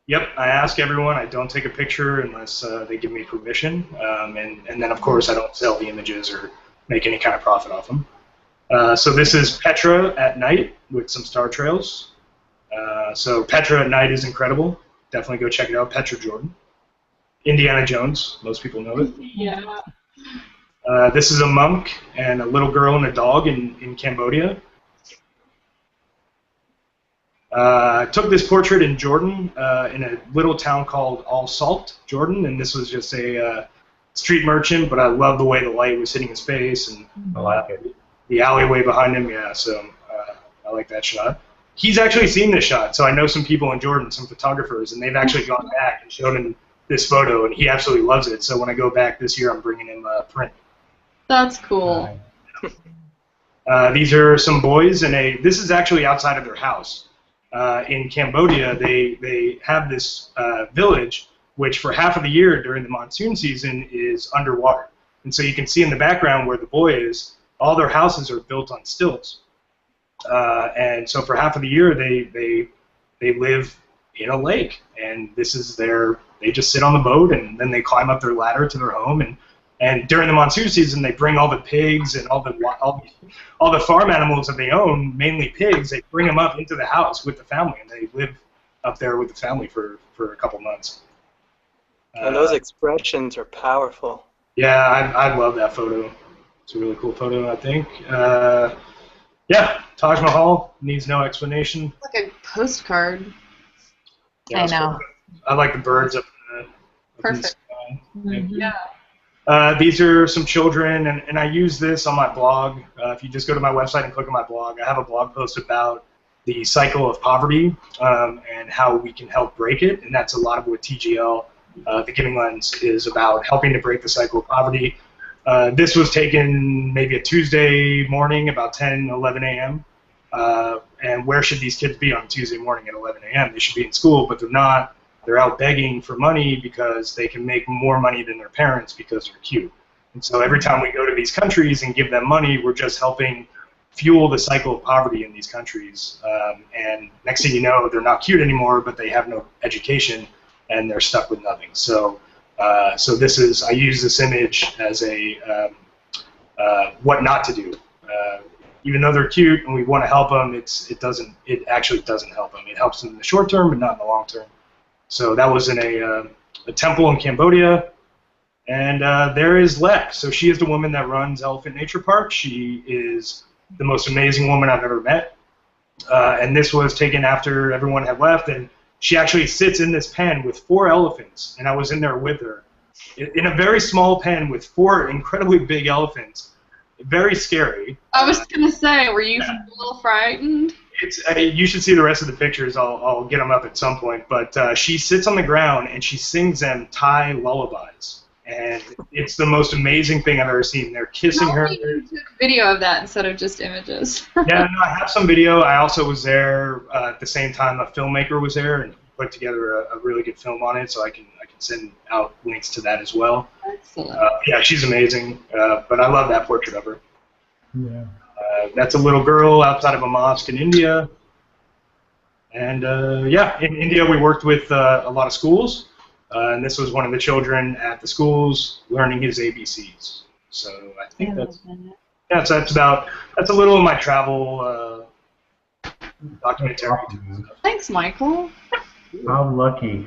Yep, I ask everyone. I don't take a picture unless they give me permission, and then of course I don't sell the images or make any kind of profit off them. So this is Petra at night with some star trails. So Petra at night is incredible. Definitely go check it out. Petra Jordan. Indiana Jones. Most people know it. Yeah. This is a monk and a little girl and a dog in Cambodia. I took this portrait in Jordan, in a little town called Al Salt, Jordan, and this was just a street merchant, but I love the way the light was hitting his face and the alleyway behind him. Yeah, so I like that shot. He's actually seen this shot, so I know some people in Jordan, some photographers, and they've actually gone back and shown him this photo, and he absolutely loves it. So when I go back this year, I'm bringing him a print. That's cool. These are some boys, and this is actually outside of their house. In Cambodia, they have this village, which for half of the year during the monsoon season is underwater. And so you can see in the background where the boy is, all their houses are built on stilts. And so for half of the year, they live in a lake, and this is they just sit on the boat, and then they climb up their ladder to their home, and during the monsoon season, they bring all the pigs and all the farm animals that they own, mainly pigs. They bring them up into the house with the family, and they live up there with the family for a couple months. And those expressions are powerful. Yeah, I love that photo. It's a really cool photo, I think. Yeah, Taj Mahal needs no explanation. It's like a postcard. Yeah, I know. I like the birds up in the Perfect. sky. Yeah. These are some children, and I use this on my blog. If you just go to my website and click on my blog, I have a blog post about the cycle of poverty and how we can help break it, and that's a lot of what TGL The Giving Lens is about helping to break the cycle of poverty. This was taken maybe a Tuesday morning, about 10, 11 a.m. And where should these kids be on Tuesday morning at 11 a.m.? They should be in school, but they're not. They're out begging for money because they can make more money than their parents because they're cute. And so every time we go to these countries and give them money, we're just helping fuel the cycle of poverty in these countries. And next thing you know, they're not cute anymore, but they have no education, and they're stuck with nothing. So, this is, I use this image as a what not to do. Even though they're cute and we want to help them, it actually doesn't help them. It helps them in the short term, but not in the long term. So that was in a temple in Cambodia. And there is Lex. So she is the woman that runs Elephant Nature Park. She is the most amazing woman I've ever met. And this was taken after everyone had left. And she actually sits in this pen with 4 elephants. And I was in there with her. In a very small pen with 4 incredibly big elephants. Very scary. I was going to say, were you a little frightened? You should see the rest of the pictures. I'll get them up at some point. But she sits on the ground and she sings them Thai lullabies. And it's the most amazing thing I've ever seen. They're kissing her. You took video of that instead of just images. Yeah, no, I have some video. I also was there at the same time. A filmmaker was there and put together a really good film on it, so I can send out links to that as well. Excellent. Yeah, she's amazing. But I love that portrait of her. Yeah. That's a little girl outside of a mosque in India. And yeah, in India we worked with a lot of schools. And this was one of the children at the schools learning his ABCs. So I think that's a little of my travel documentary. Thanks, Michael. How lucky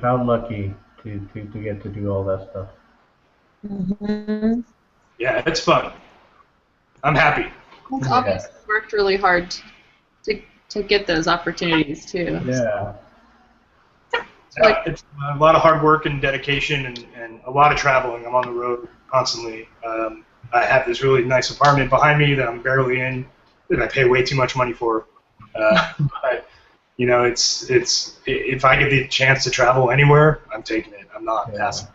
to get to do all that stuff. Mm-hmm. Yeah, it's fun. I'm happy. It's obviously worked really hard to get those opportunities too. Yeah. It's a lot of hard work and dedication and a lot of traveling. I'm on the road constantly. I have this really nice apartment behind me that I'm barely in, that I pay way too much money for. But you know, it's if I get the chance to travel anywhere, I'm taking it. I'm not passing.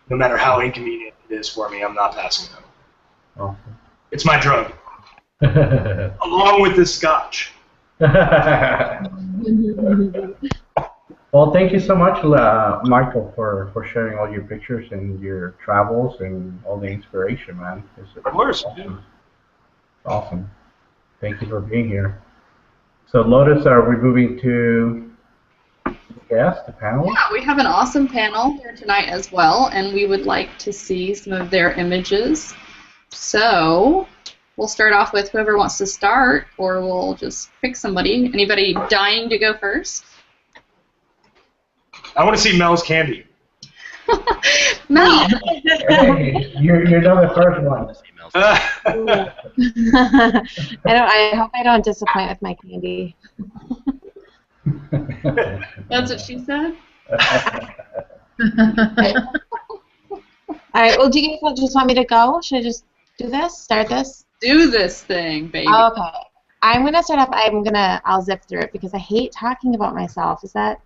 No matter how inconvenient it is for me, I'm not passing it. Awesome. It's my drug, along with this scotch. Well, thank you so much, Michael, for sharing all your pictures and your travels and all the inspiration, man. Of course. Awesome. Awesome. Thank you for being here. So, Lotus, are we moving to the panel? Yeah, we have an awesome panel here tonight as well, and we would like to see some of their images. So, we'll start off with whoever wants to start, or we'll just pick somebody. Anybody dying to go first? I want to see Mel's candy. Mel! Hey, you're not the first one. I hope I don't disappoint with my candy. That's what she said? Alright, well, do you guys just want me to go? Should I just do this? Start this? Do this thing, baby. Okay. I'm going to start off. I'll zip through it because I hate talking about myself. Is that...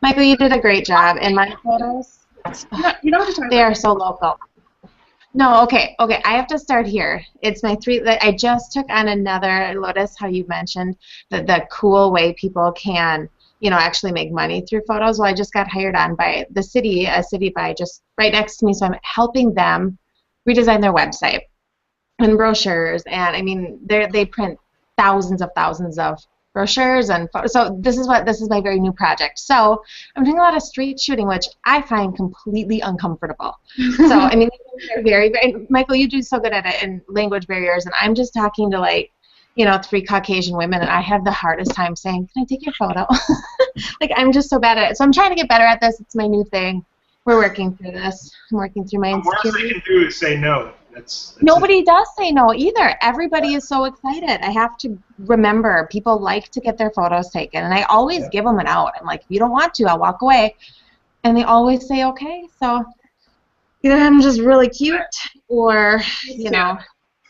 Michael, you did a great job. In my photos, you don't have to they are so local. No, okay. I have to start here. It's my 3. I just took on another, Lotus, how you mentioned the cool way people can, actually make money through photos. Well, I just got hired on by the city, a city by just right next to me, so I'm helping them redesign their website and brochures. And I mean, they print thousands of brochures and photos. So this is my very new project. So I'm doing a lot of street shooting, which I find completely uncomfortable. So I mean, they're very, very. Michael, you do so good at it in language barriers, and I'm just talking to 3 Caucasian women, and I have the hardest time saying, "Can I take your photo?" I'm just so bad at it. So I'm trying to get better at this. It's my new thing. We're working through this. I'm working through my insecurities. The worst they can do is say no. That's Nobody does say no either. Everybody is so excited. I have to remember, people like to get their photos taken, and I always give them an out. I'm like, if you don't want to, I'll walk away. And they always say okay. So either I'm just really cute, or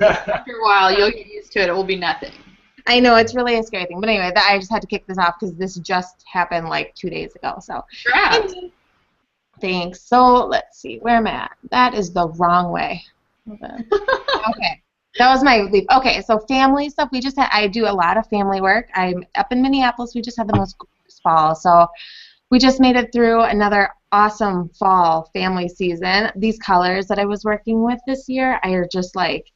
After a while, you'll get used to it. It will be nothing. I know, it's really a scary thing. But anyway, I just had to kick this off because this just happened 2 days ago. So. Congrats. Thanks. So let's see, where am I at? That is the wrong way. Hold on. Okay. That was my leave. Okay, so family stuff. I do a lot of family work. I'm up in Minneapolis. We just had the most gorgeous fall. So we just made it through another awesome fall family season. These colors that I was working with this year are just like,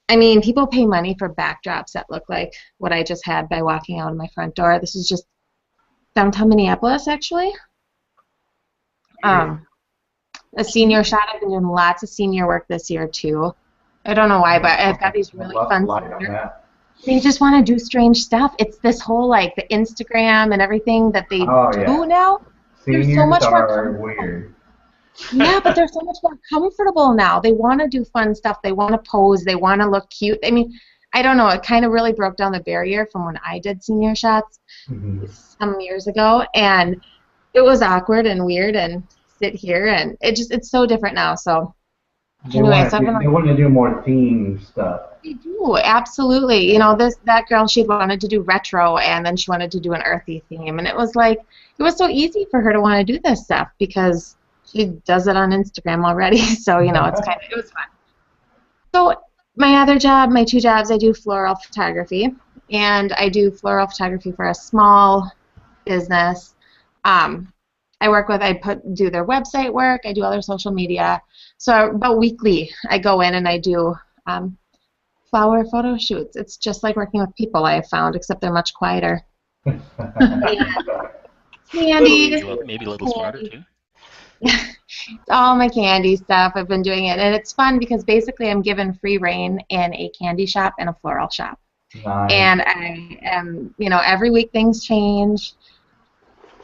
I mean, people pay money for backdrops that look like what I just had by walking out of my front door. This is just downtown Minneapolis, actually. A senior shot. I've been doing lots of senior work this year, too. I don't know why, but I've got these really fun seniors. They just want to do strange stuff. It's this whole, like, the Instagram and everything that they do now. Seniors they're so much are weird. Yeah, but they're so much more comfortable now. They want to do fun stuff. They want to pose. They want to look cute. I mean, I don't know. It kind of really broke down the barrier from when I did senior shots some years ago. And it was awkward and weird and sit here. And it's so different now. So They want to do more theme stuff. They do, absolutely. You know, that girl, she wanted to do retro, and then she wanted to do an earthy theme. And it was like, it was so easy for her to want to do this stuff because she does it on Instagram already. So, you know, it was fun. So my other job, my two jobs, I do floral photography. And I do floral photography for a small business. Do their website work. I do all their social media. So about weekly, I go in and I do flower photo shoots. It's just like working with people, I have found, except they're much quieter. Candy. Maybe a little smarter, too. All my candy stuff. I've been doing it. And it's fun because basically I'm given free reign in a candy shop and a floral shop. Nice. And I am, you know, every week things change.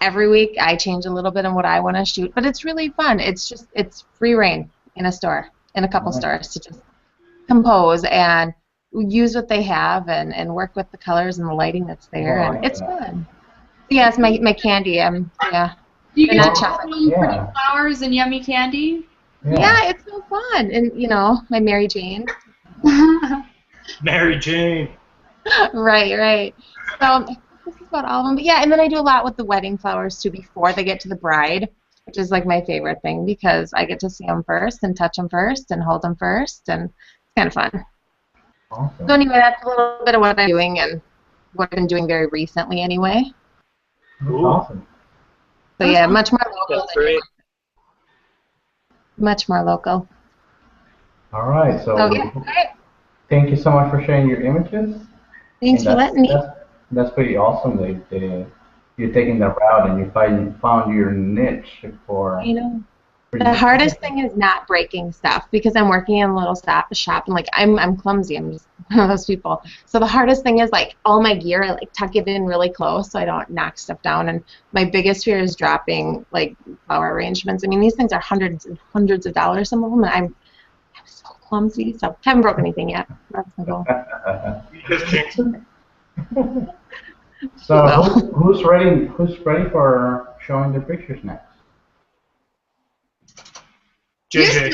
Every week I change a little bit on what I want to shoot. But it's really fun. It's free reign in a store, in a couple stores, to just compose and use what they have and work with the colors and the lighting that's there. And it's fun. Yeah, it's my candy. Yeah. You get pretty flowers and yummy candy? Yeah, it's so fun. And, you know, my Mary Jane. Mary Jane. Right. So this is about all of them. But yeah, and then I do a lot with the wedding flowers, too, before they get to the bride, which is like my favorite thing because I get to see them first and touch them first and hold them first, and it's kind of fun. Awesome. So anyway, that's a little bit of what I'm doing and what I've been doing very recently anyway. Cool. Awesome. So yeah, much more local. That's great. Much more local. All right. So yeah, thank you so much for sharing your images. Thanks for letting me. That's pretty awesome. You're taking that route and you found your niche for. You know, the hardest thing is not breaking stuff because I'm working in a little shop and like I'm clumsy. I'm just one of those people. So the hardest thing is like all my gear, I like tuck it in really close so I don't knock stuff down. And my biggest fear is dropping like flower arrangements. I mean, these things are hundreds and hundreds of dollars, some of them, and I'm so clumsy. So haven't broken anything yet. That's my goal. So who's ready for showing their pictures next? J.J.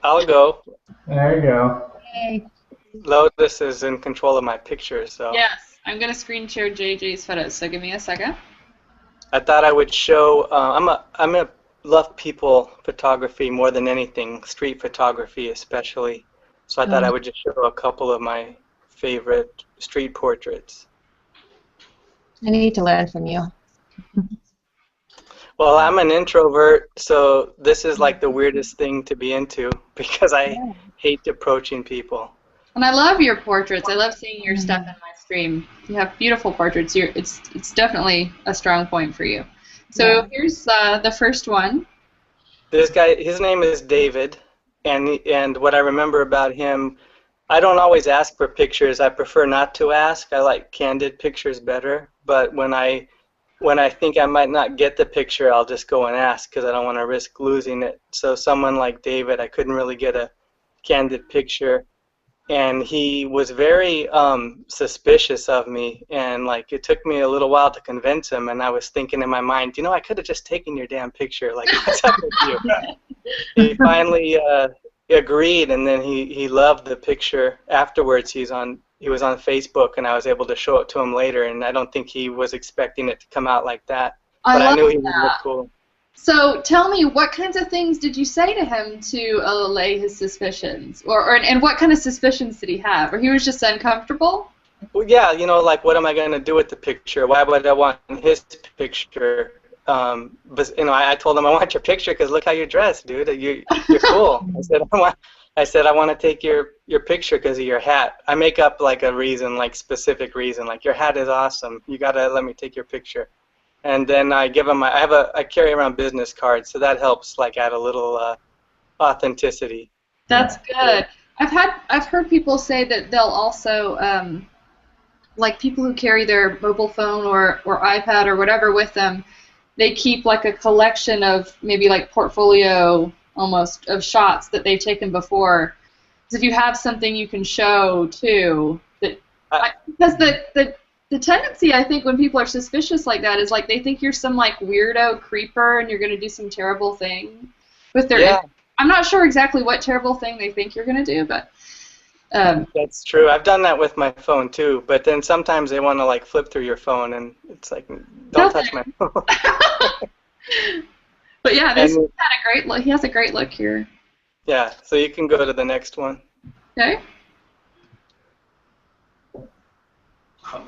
I'll go. There you go. Hey. Lotus is in control of my pictures, so. Yes, I'm gonna screen share JJ's photos. So give me a second. I thought I would show. I'm a love people photography more than anything, street photography especially. So I thought I would just show a couple of my favorite street portraits. I need to learn from you. Well, I'm an introvert, so this is like the weirdest thing to be into because I hate approaching people. And I love your portraits. I love seeing your stuff in my stream. You have beautiful portraits. It's definitely a strong point for you. So here's the first one. This guy, his name is David, and what I remember about him, I don't always ask for pictures. I prefer not to ask. I like candid pictures better. But when I think I might not get the picture, I'll just go and ask because I don't want to risk losing it. So someone like David, I couldn't really get a candid picture. And he was very suspicious of me, and like it took me a little while to convince him. And I was thinking in my mind, you know, I could have just taken your damn picture. Like, what's up with you? He finally agreed, and then he loved the picture. Afterwards, he was on Facebook, and I was able to show it to him later. And I don't think he was expecting it to come out like that. But I love knew he would that. look cool. So tell me, what kinds of things did you say to him to allay his suspicions? And what kind of suspicions did he have? Or he was just uncomfortable? Well, yeah, you know, like, what am I going to do with the picture? Why would I want his picture? But, you know, I told him, I want your picture because look how you're dressed, dude. You're cool. I said, I want to take your picture because of your hat. I make up, like, a reason, like, specific reason. Like, your hat is awesome. You got to let me take your picture. And then I give him I carry around business cards, so that helps, like, add a little authenticity. That's good. I've heard people say that they'll also like people who carry their mobile phone or iPad or whatever with them, they keep like a collection of maybe like portfolio almost of shots that they've taken before. Because if you have something you can show too, because the tendency, I think, when people are suspicious like that is like they think you're some like weirdo creeper and you're going to do some terrible thing with their. Yeah. I'm not sure exactly what terrible thing they think you're going to do, but. That's true. I've done that with my phone too, but then sometimes they want to like flip through your phone, and it's like, don't touch my phone. But yeah, this had a great look. He has a great look here. Yeah, so you can go to the next one. Okay.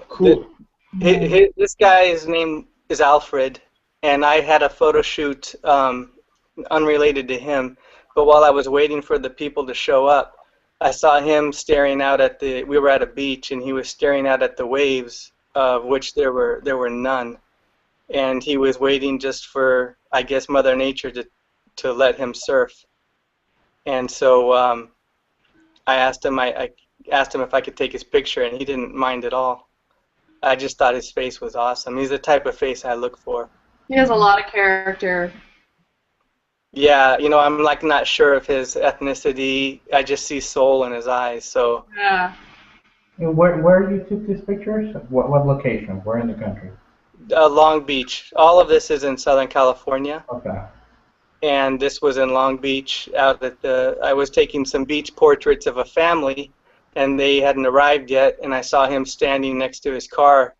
Cool. This guy's name is Alfred, and I had a photo shoot unrelated to him, but while I was waiting for the people to show up, I saw him staring out at we were at a beach, and he was staring out at the waves, of which there were none. And he was waiting just for, I guess, Mother Nature to let him surf. And so I asked him if I could take his picture, and he didn't mind at all. I just thought his face was awesome. He's the type of face I look for. He has a lot of character. Yeah, you know, I'm like not sure of his ethnicity. I just see soul in his eyes. So. Yeah. And where you took these pictures? What location? Where in the country? Long Beach. All of this is in Southern California. Okay. And this was in Long Beach. I was taking some beach portraits of a family, and they hadn't arrived yet. And I saw him standing next to his car.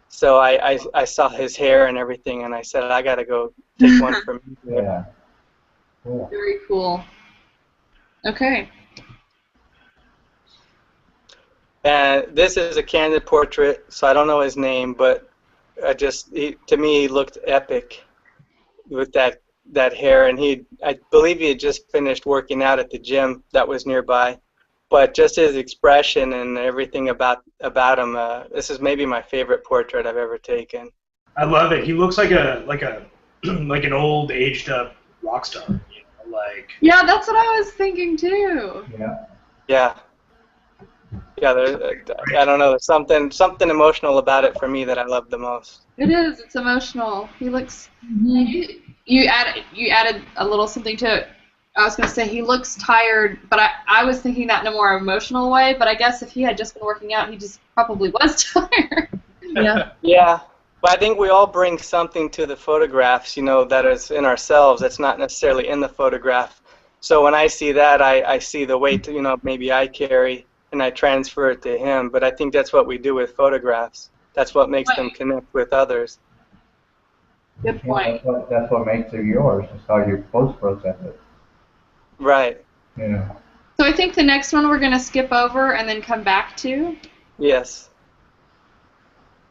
So I saw his hair and everything, and I said, I gotta go take one for me. Yeah. Cool. Very cool. Okay. And this is a candid portrait, so I don't know his name, but to me, he looked epic with that hair, and I believe he had just finished working out at the gym that was nearby. But just his expression and everything about him, this is maybe my favorite portrait I've ever taken. I love it. He looks like an old, aged up rock star. You know, like. Yeah, that's what I was thinking too. Yeah. Yeah. Yeah, I don't know. There's something emotional about it for me that I love the most. It is. It's emotional. He looks. You added a little something to it. I was going to say he looks tired, but I was thinking that in a more emotional way. But I guess if he had just been working out, he just probably was tired. Yeah. Yeah. But I think we all bring something to the photographs, you know, that is in ourselves that's not necessarily in the photograph. So when I see that, I see the weight, you know, maybe I carry, and I transfer it to him. But I think that's what we do with photographs. That's what makes them connect with others. Good point. Yeah, that's what makes it yours. It's how you post-process it. Right. Yeah. So I think the next one we're going to skip over and then come back to. Yes.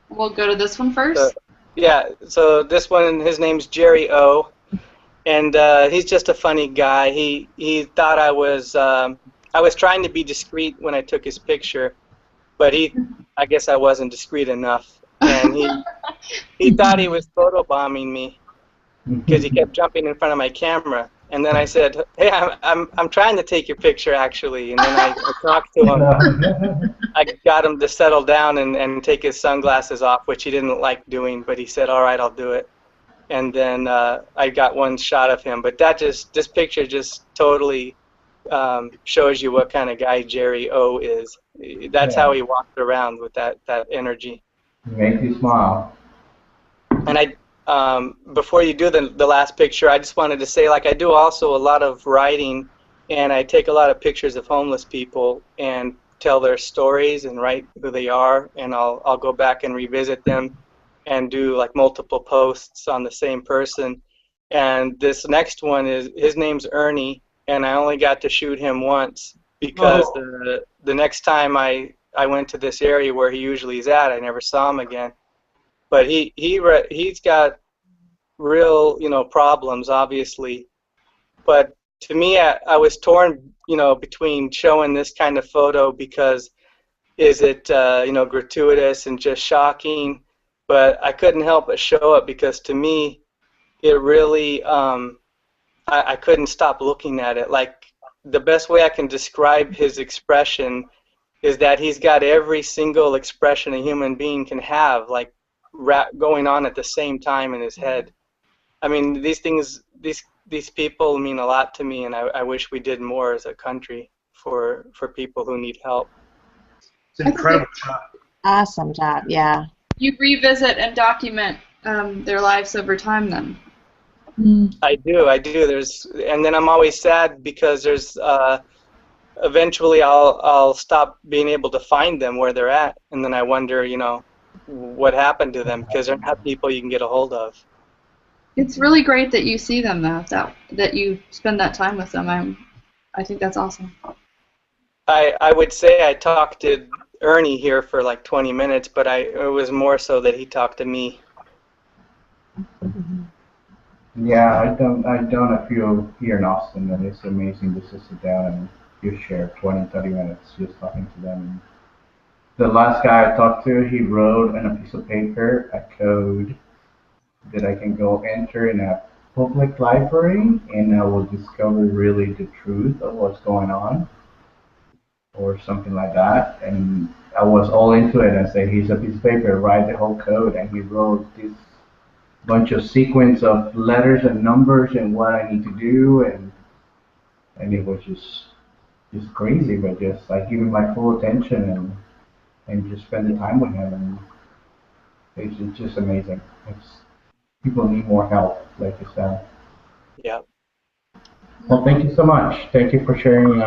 We'll go to this one first. Yeah, so this one, his name's Jerry O, and he's just a funny guy. He thought I was trying to be discreet when I took his picture, but I guess I wasn't discreet enough, and he thought he was photobombing me because he kept jumping in front of my camera. And then I said, hey, I'm trying to take your picture, actually. And then I talked to him. I got him to settle down and take his sunglasses off, which he didn't like doing. But he said, all right, I'll do it. And then I got one shot of him. But this picture just totally shows you what kind of guy Jerry O is. That's how he walked around with that energy. Makes you smile. And before you do the last picture, I just wanted to say, like, I do also a lot of writing, and I take a lot of pictures of homeless people and tell their stories and write who they are, and I'll go back and revisit them and do like multiple posts on the same person. And this next one is, his name's Ernie, and I only got to shoot him once because the next time I went to this area where he usually is at, I never saw him again. But he's got real, you know, problems, obviously. But to me, I was torn, you know, between showing this kind of photo because is it, you know, gratuitous and just shocking? But I couldn't help but show it because to me, it really, I couldn't stop looking at it. Like, the best way I can describe his expression is that he's got every single expression a human being can have, like, going on at the same time in his head. I mean, these things, these people mean a lot to me, and I wish we did more as a country for people who need help. It's an incredible job. Awesome job, yeah. You revisit and document their lives over time, then. I do. And then I'm always sad because there's eventually I'll stop being able to find them where they're at, and then I wonder, you know, what happened to them, because they're not people you can get a hold of. It's really great that you see them, though. That you spend that time with them. I think that's awesome. I would say I talked to Ernie here for like 20 minutes, but it was more so that he talked to me. Yeah, I've done a few here in Austin, and it's amazing just to sit down and just share 20, 30 minutes just talking to them. The last guy I talked to, he wrote on a piece of paper a code that I can go enter in a public library, and I will discover really the truth of what's going on, or something like that. And I was all into it. I said, here's a piece of paper, write the whole code, and he wrote this bunch of sequence of letters and numbers and what I need to do, and it was just crazy, but just like giving my full attention and just spend the time with him, and it's just amazing. People need more help, like you said. Yeah. Well, thank you so much. Thank you for sharing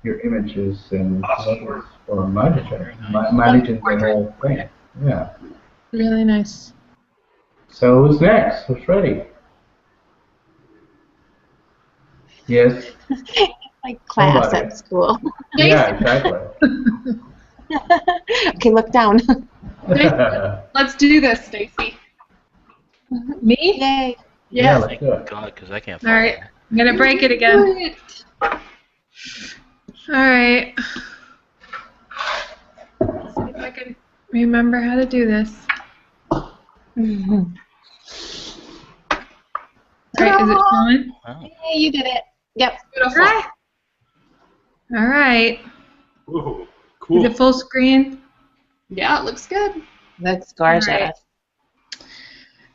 your images and Awesome. for managing the whole thing. Yeah. Really nice. So who's next? Who's ready? Yes. Like class Somebody. at school. Yeah, exactly. Okay, look down. Let's do this, Stacy. Me? Yay. Yeah, Yes. let's do it. God, because I can't All follow. right. I'm going to break it again. All right. Let's see if I can remember how to do this. All right, is it showing? Wow. Yay, you did it. Yep. Beautiful. All right. Ooh, Is cool. it full screen? Yeah, it looks good. That's gorgeous. All right.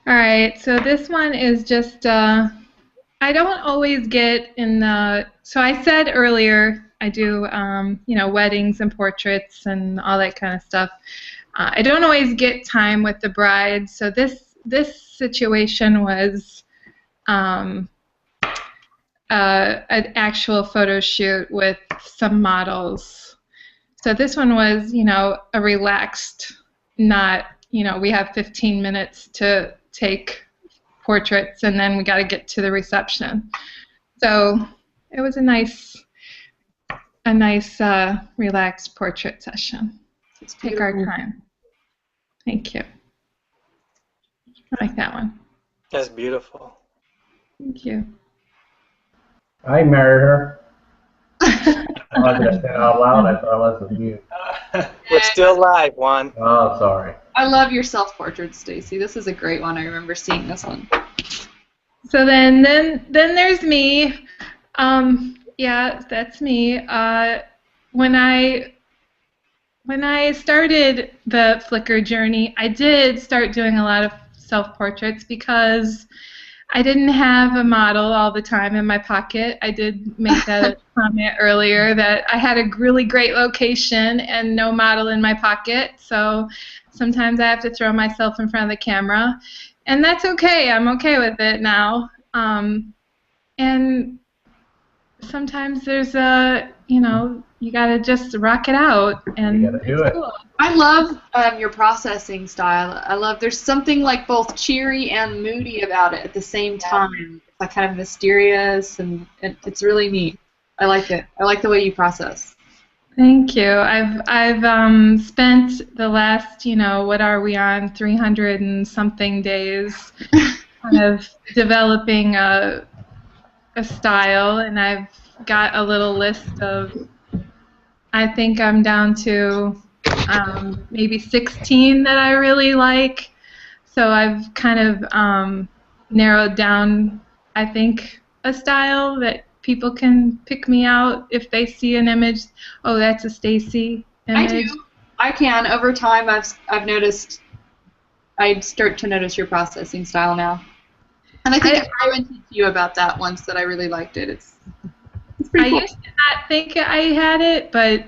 All right, so this one is just, I don't always get in the, so I said earlier I do, you know, weddings and portraits and all that kind of stuff. I don't always get time with the bride, so this situation was an actual photo shoot with some models. So this one was, you know, a relaxed, not, you know, we have 15 minutes to take portraits and then we got to get to the reception. So it was a nice relaxed portrait session. Let's take our time. Thank you. I like that one. That's beautiful. Thank you. I married her. I was going to say it out loud. I thought I was a mute. We're still live, Juan. Oh, sorry. I love your self-portrait, Stacy. This is a great one. I remember seeing this one. So then there's me. Yeah, that's me. When I started the Flickr journey, I did start doing a lot of self-portraits because I didn't have a model all the time in my pocket. I did make that comment earlier that I had a really great location and no model in my pocket. So sometimes I have to throw myself in front of the camera. And that's okay. I'm okay with it now. And sometimes there's a, you gotta just rock it out, and You gotta do it's it. cool. I love your processing style. I love there's something like both cheery and moody about it at the same time. It's like kind of mysterious, and it's really neat. I like it. I like the way you process. Thank you. I've spent the last, what are we on, 300 and something days, kind of developing a style, and I've got a little list of, I think I'm down to maybe 16 that I really like. So I've kind of narrowed down, I think, a style that people can pick me out if they see an image. Oh, that's a Stacy image. I do. I can. Over time, I've noticed. I start to notice your processing style now, and I think I commented to you about that once that I really liked it. It's pretty cool. I used to not think I had it, but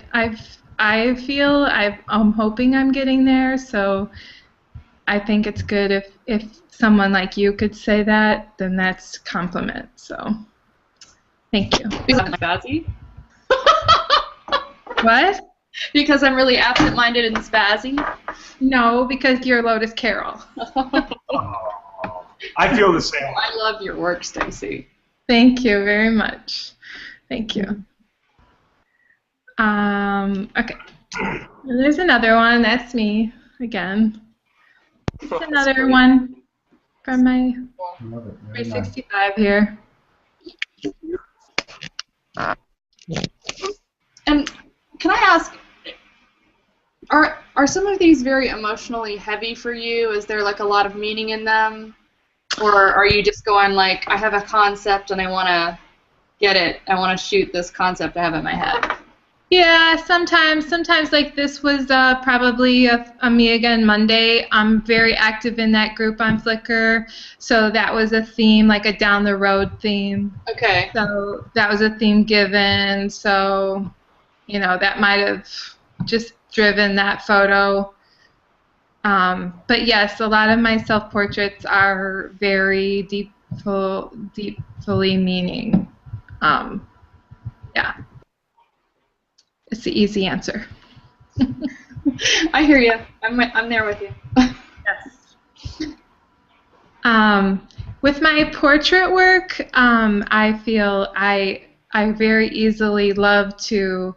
I'm hoping I'm getting there. So I think it's good if someone like you could say that, then that's a compliment. So thank you. Because I'm spazzy. What? Because I'm really absent-minded and spazzy. No, because you're Lotus Carroll. I feel the same. I love your work, Stacy. Thank you very much. Thank you. Okay. There's another one. That's me again. It's another one from my 365 here. And can I ask, are some of these very emotionally heavy for you? Is there like a lot of meaning in them? Or are you just going like, I have a concept and I want to get it. I want to shoot this concept I have in my head. Yeah, sometimes like this was probably a Me Again Monday. I'm very active in that group on Flickr, so that was a theme, like a down the road theme. Okay. So that was a theme given, so that might have just driven that photo. But yes, a lot of my self-portraits are very deeply meaning. Yeah. It's the easy answer. I hear you. I'm there with you. Yes. With my portrait work, I feel I very easily love to,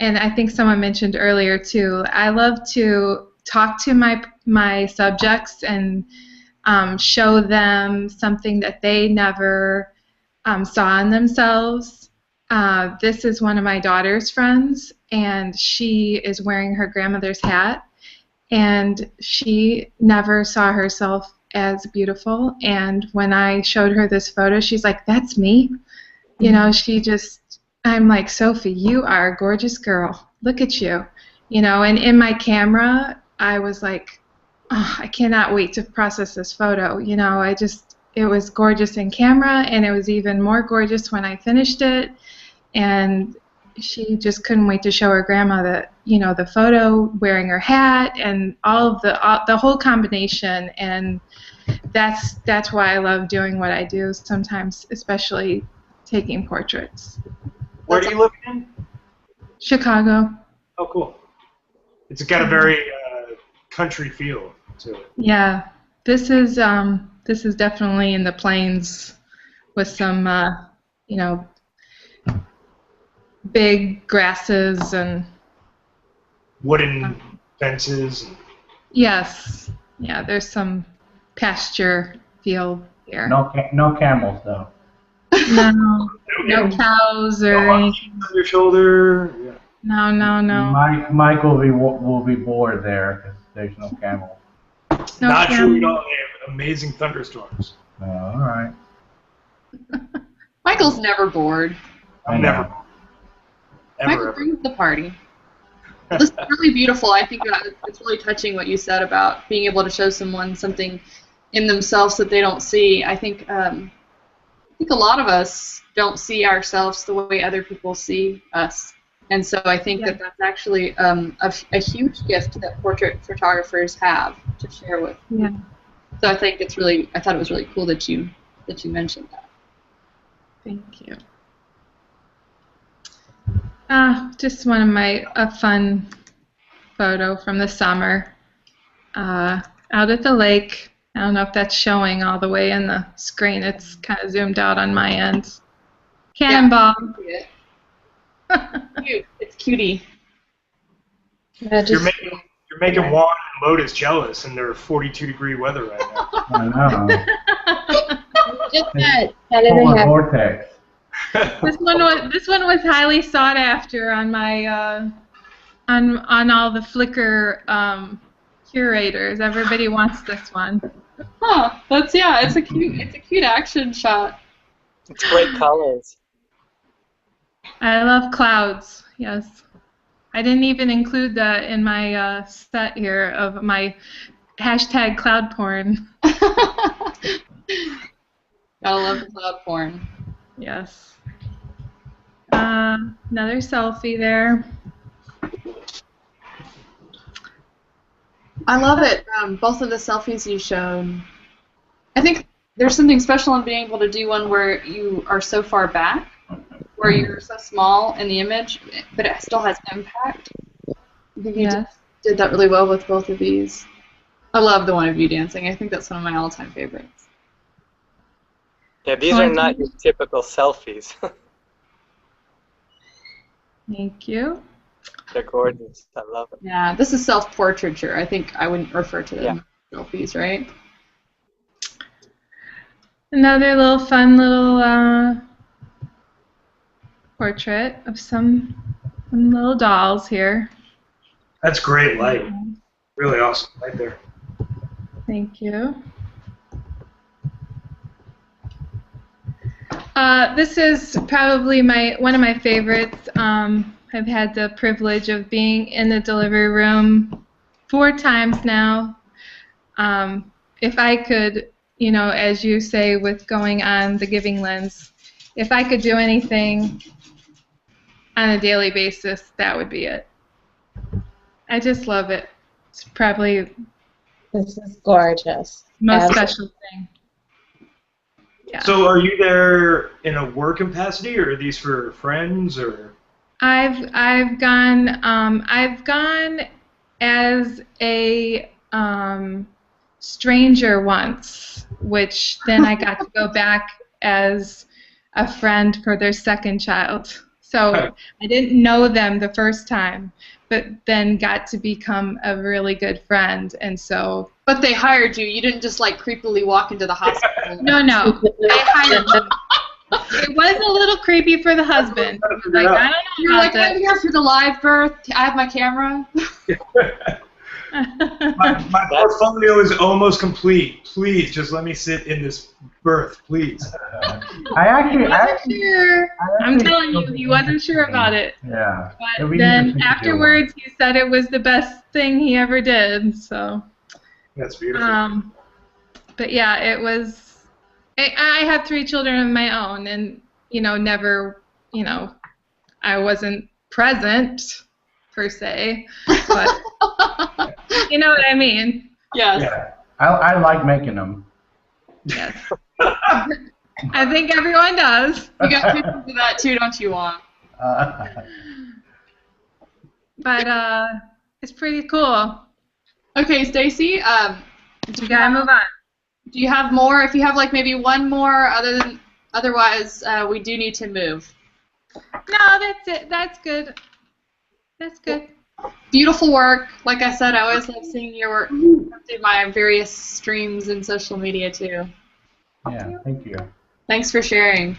and I think someone mentioned earlier too, I love to talk to my subjects and show them something that they never saw in themselves. This is one of my daughter's friends, and she is wearing her grandmother's hat, and she never saw herself as beautiful. And when I showed her this photo, she's like, "That's me." I'm like, "Sophie, you are a gorgeous girl. Look at you." And in my camera, I was like, "Oh, I cannot wait to process this photo." It was gorgeous in camera, and it was even more gorgeous when I finished it. And she just couldn't wait to show her grandma the photo wearing her hat and all of the whole combination. And that's why I love doing what I do sometimes, especially taking portraits. Where do you live in? Chicago. Oh, cool. It's got a very country feel to it. Yeah, this is definitely in the plains with some big grasses and wooden fences. Yes, yeah. There's some pasture field here. No camels though. No cows or anything. On your shoulder. Yeah. No. Mike will be bored there because there's no camel. No Not camel. true at all. They have amazing thunderstorms. All right. Michael's never bored. I'm never. Michael brings the party. This is really beautiful. I think it's really touching what you said about being able to show someone something in themselves that they don't see. I think a lot of us don't see ourselves the way other people see us. And so I think that's actually a huge gift that portrait photographers have to share with. Yeah. So I think I thought it was really cool that you mentioned that. Thank you. Just one of a fun photo from the summer. Out at the lake. I don't know if that's showing all the way in the screen. It's kind of zoomed out on my end. Cannonball. Yeah, cute. It's cutie. You're making Juan and Lotus jealous in their 42-degree weather right now. I know. Just that in Polar a half. vortex. This one was highly sought after on my on all the Flickr curators. Everybody wants this one. Huh. It's a cute action shot. It's great colors. I love clouds. Yes. I didn't even include that in my set here of my hashtag cloud porn. Gotta love the cloud porn. Yes. Another selfie there. I love it. Both of the selfies you showed. I think there's something special in being able to do one where you are so far back, where you're so small in the image, but it still has impact. I think you did that really well with both of these. I love the one of you dancing. I think that's one of my all-time favorites. Yeah, these are not your typical selfies. Thank you. They're gorgeous. I love it. Yeah, this is self-portraiture. I think I wouldn't refer to them as selfies, right? Another little fun little portrait of some little dolls here. That's great light. Really awesome right there. Thank you. This is probably one of my favorites. I've had the privilege of being in the delivery room 4 times now. If I could, as you say, with going on the giving lens, if I could do anything on a daily basis, that would be it. I just love it. It's probably This is gorgeous. most special thing. Yeah. So are you there in a work capacity, or are these for friends, or? I've gone as a stranger once, which then I got to go back as a friend for their second child. So I didn't know them the first time, but then got to become a really good friend, and so. But they hired you. You didn't just like creepily walk into the hospital. No, they hired me. It was a little creepy for the husband. Like, I don't know. You're like, I'm here for the live birth. I have my camera. My portfolio is almost complete. Please, just let me sit in this birth, please. I'm telling you, he wasn't sure about it. Yeah. But then afterwards, he said it was the best thing he ever did. So. That's beautiful. But yeah, it was. I have 3 children of my own, and never, I wasn't present per se, but you know what I mean. Yes. Yeah. I like making them. Yes. I think everyone does. You got pictures of that too, don't you, Juan? But it's pretty cool. Okay, Stacy. You gotta move on. Do you have more? If you have like maybe one more, otherwise we do need to move. No, that's it. That's good. That's good. Beautiful work. Like I said, I always love seeing your work through my various streams and social media too. Yeah, thank you. Thanks for sharing.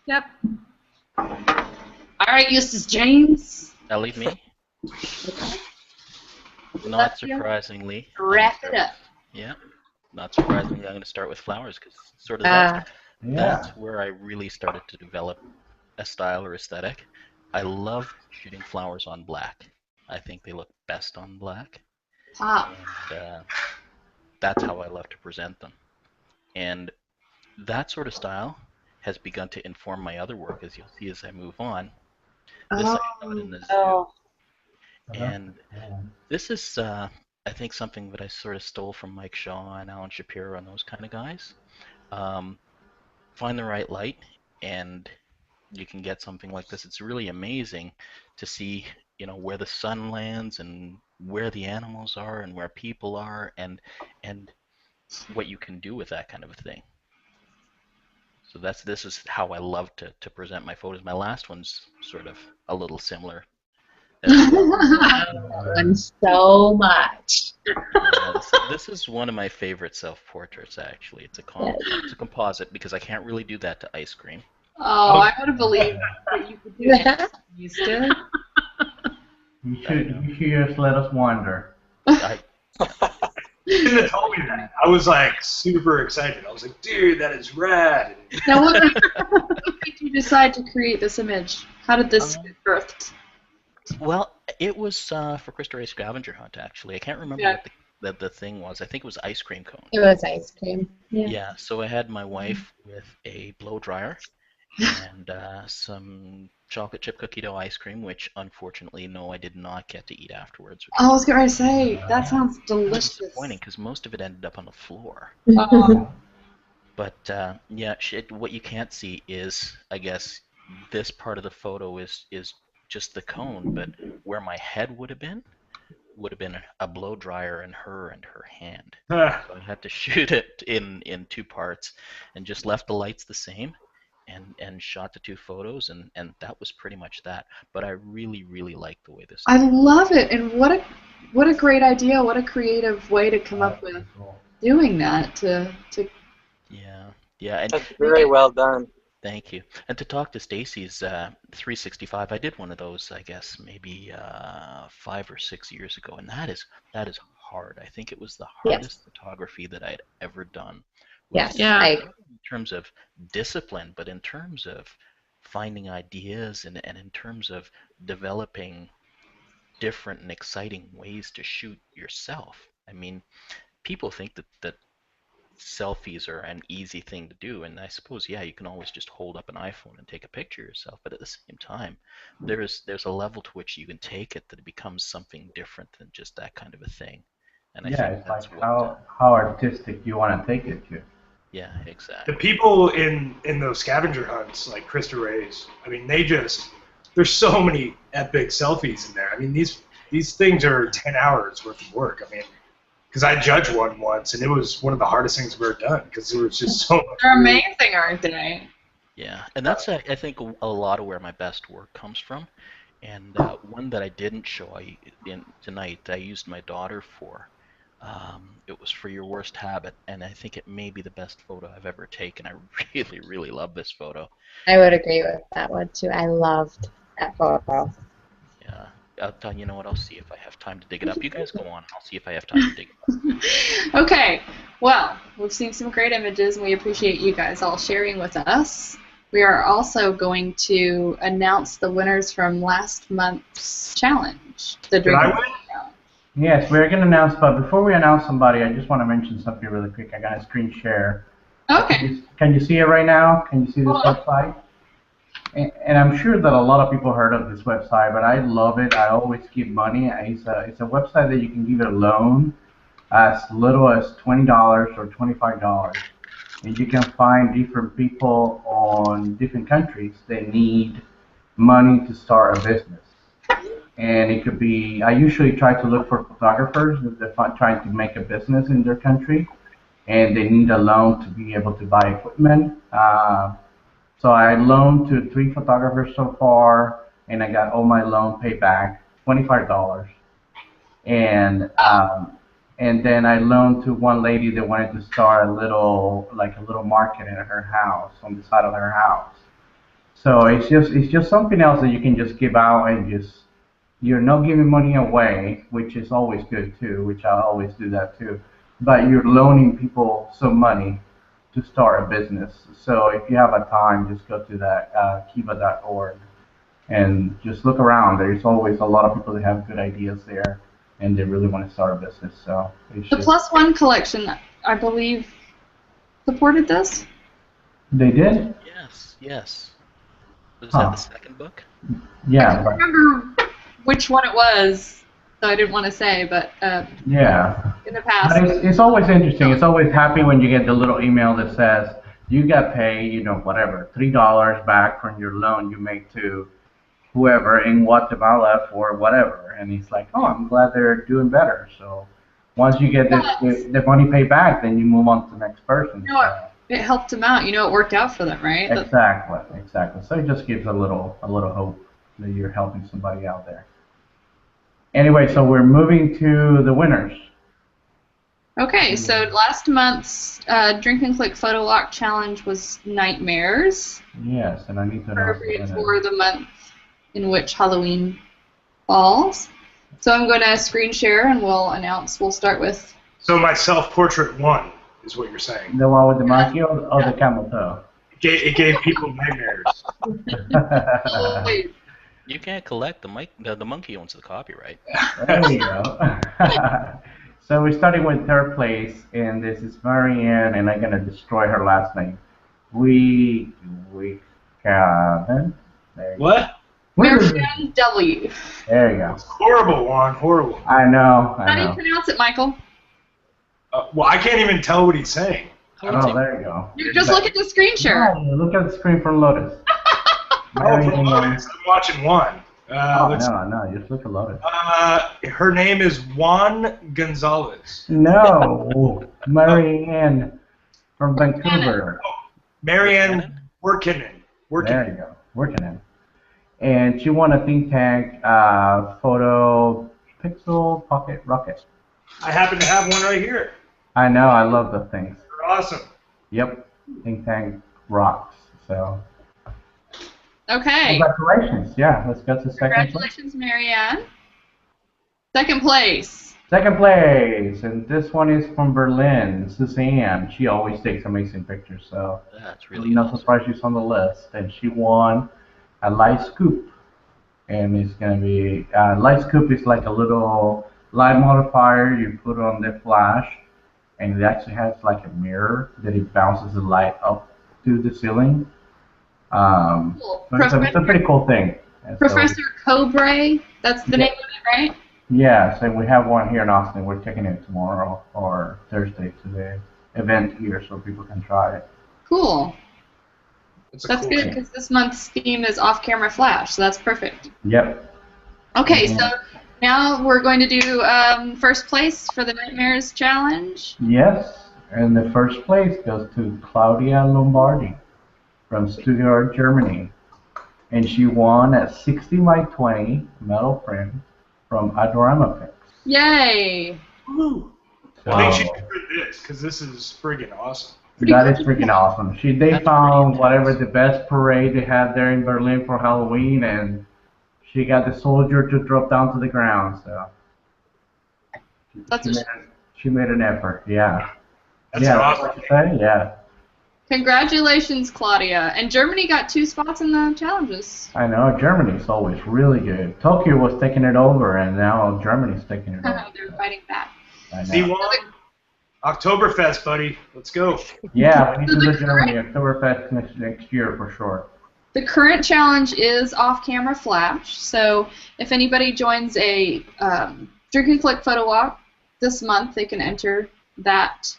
Yep. All right, Eustace James. That'll leave me. Not surprisingly. Wrap it up. Yeah. Not surprisingly, I'm going to start with flowers because sort of that's where I really started to develop a style or aesthetic. I love shooting flowers on black. I think they look best on black. Pop. And that's how I love to present them. And that sort of style has begun to inform my other work, as you'll see as I move on. This I shot in the zoo. And this is, I think, something that I sort of stole from Mike Shaw and Alan Shapiro and those kind of guys. Find the right light and you can get something like this. It's really amazing to see, you know, where the sun lands and where the animals are and where people are, and what you can do with that kind of a thing. So this is how I love to present my photos. My last one's sort of a little similar as well. And so much. Yeah, this is one of my favorite self-portraits, actually. It's a composite because I can't really do that to ice cream. Oh, I would have believed that you could do that. Eustace. You should just let us wonder. You shouldn't have told me that. I was like super excited. I was like, dude, that is rad. Now, what made you decide to create this image? How did this get birthed? Well, it was for Christo Ray's scavenger hunt, actually. I can't remember what the thing was. I think it was ice cream cone. It was ice cream. Yeah, so I had my wife with a blow dryer and some chocolate chip cookie dough ice cream, which unfortunately, no, I did not get to eat afterwards. I was going to say, that sounds delicious. Disappointing because most of it ended up on the floor. But yeah, what you can't see is, I guess, this part of the photo is just the cone, but where my head would have been a blow dryer and her hand. So I had to shoot it in 2 parts and just left the lights the same and shot the 2 photos, and that was pretty much that. But I really, really like the way this. I love it, and what a great idea! What a creative way to come up with doing that. Yeah, and that's very well done. Thank you. And to talk to Stacy's 365, I did one of those, I guess, maybe 5 or 6 years ago, and that is hard. I think it was the hardest photography that I'd ever done. Yes, in terms of discipline, but in terms of finding ideas and in terms of developing different and exciting ways to shoot yourself. I mean, people think that selfies are an easy thing to do, and I suppose, yeah, you can always just hold up an iPhone and take a picture of yourself, but at the same time, there's a level to which you can take it that it becomes something different than just that kind of a thing. And I think it's that's like how artistic you want to take it to. Yeah, exactly. The people in those scavenger hunts, like Christo Ray's, I mean, there's so many epic selfies in there. I mean, these things are 10 hours worth of work. I mean, because I judged one once, and it was one of the hardest things I've ever done because there was just so much. They're amazing, aren't they? Yeah, and that's I think a lot of where my best work comes from. And one that I didn't show tonight, I used my daughter for. It was for Your Worst Habit, and I think it may be the best photo I've ever taken. I really, really love this photo. I would agree with that one too. I loved that photo. Yeah. You know what? I'll see if I have time to dig it up. You guys go on. I'll see if I have time to dig it up. Okay. Well, we've seen some great images, and we appreciate you guys all sharing with us. We are also going to announce the winners from last month's challenge. The drinking challenge. Yes, we're going to announce, but before we announce somebody, I just want to mention something really quick. I got a screen share. Okay. Can you see it right now? Can you see this website? And I'm sure that a lot of people heard of this website, but I love it. I always give money. It's a website that you can give a loan as little as $20 or $25. And you can find different people on different countries that need money to start a business. And it could be, I usually try to look for photographers if they're trying to make a business in their country and they need a loan to be able to buy equipment. So I loaned to 3 photographers so far, and I got all my loan paid back, $25. And then I loaned to one lady that wanted to start a little market in her house, on the side of her house. So it's just something else that you can just give out and just, you're not giving money away, which is always good too, which I always do that too. But you're loaning people some money to start a business. So if you have a time, just go to that kiva.org and just look around. There's always a lot of people that have good ideas there, and they really want to start a business. So the Plus One collection, I believe, supported this. They did? Yes. Was that the second book? Yeah. I don't remember which one it was, so I didn't want to say, but yeah. In the past. But it's always interesting. It's always happy when you get the little email that says, you got paid, whatever, $3 back from your loan you make to whoever in Guatemala for whatever. And he's like, oh, I'm glad they're doing better. So once you get the money paid back, then you move on to the next person. It helped them out. It worked out for them, right? Exactly. So it just gives a little hope that you're helping somebody out there. Anyway, so we're moving to the winners. Okay, so last month's Drink and Click Photo Walk Challenge was Nightmares. Yes, and I need to appropriate for the month in which Halloween falls. So I'm going to screen share and we'll announce. We'll start with. So my self-portrait won is what you're saying. The one with the monkey or the camel toe? It gave people nightmares. You can't collect the monkey owns the copyright. There you go. So we're starting with third place, and this is Marianne, and I'm gonna destroy her last name. We Kevin. What? Marianne W. There you go. It's horrible, Juan. Horrible. I know. How do you pronounce it, Michael? Well, I can't even tell what he's saying. Oh, there you go. You just look at the screen share. Oh, look at the screen from Lotus. From Lotus. I'm watching Juan. No, just look at Lotus. Her name is Juan Gonzalez. No, Marianne from Vancouver. Marianne Workinen. There you go, Workinen. And she won a think tank photo pixel pocket rocket. I happen to have one right here. I know, I love the things. They're awesome. Yep, think tank rocks. So. Okay. Congratulations. Yeah, let's go to second place. Congratulations, Marianne. Second place. Second place, and this one is from Berlin, Suzanne. She always takes amazing pictures, so that's really no awesome. surprise she's on the list. And she won a light scoop, and it's gonna be light scoop is like a little light modifier you put on the flash, and it actually has like a mirror that it bounces the light up to the ceiling. Cool. So it's a pretty cool thing. And Professor Cobre, that's the name of it, right? Yes, and we have one here in Austin. We're taking it tomorrow or Thursday to the event here so people can try it. Cool. That's cool good because this month's theme is off-camera flash, so that's perfect. Yep. Okay, so now we're going to do first place for the Nightmares Challenge. Yes, and the first place goes to Claudia Lombardi from Stuttgart, Germany. And she won a 60 by 20 metal print from Adorama Picks. Yay! Woo. I think she should print this because this is friggin' awesome. That is freaking awesome. They found whatever the best parade they had there in Berlin for Halloween, and she got the soldier to drop down to the ground. So she made an effort. Yeah. That's awesome. What you say? Yeah. Congratulations, Claudia. And Germany got 2 spots in the challenges. I know, Germany's always really good. Tokyo was taking it over, and now Germany's taking it over. They're fighting back. See, Juan? Oktoberfest, buddy. Let's go. Yeah, we need to do Germany Oktoberfest next year for sure. The current challenge is off-camera flash, so if anybody joins a Drink and Click photo walk this month, they can enter that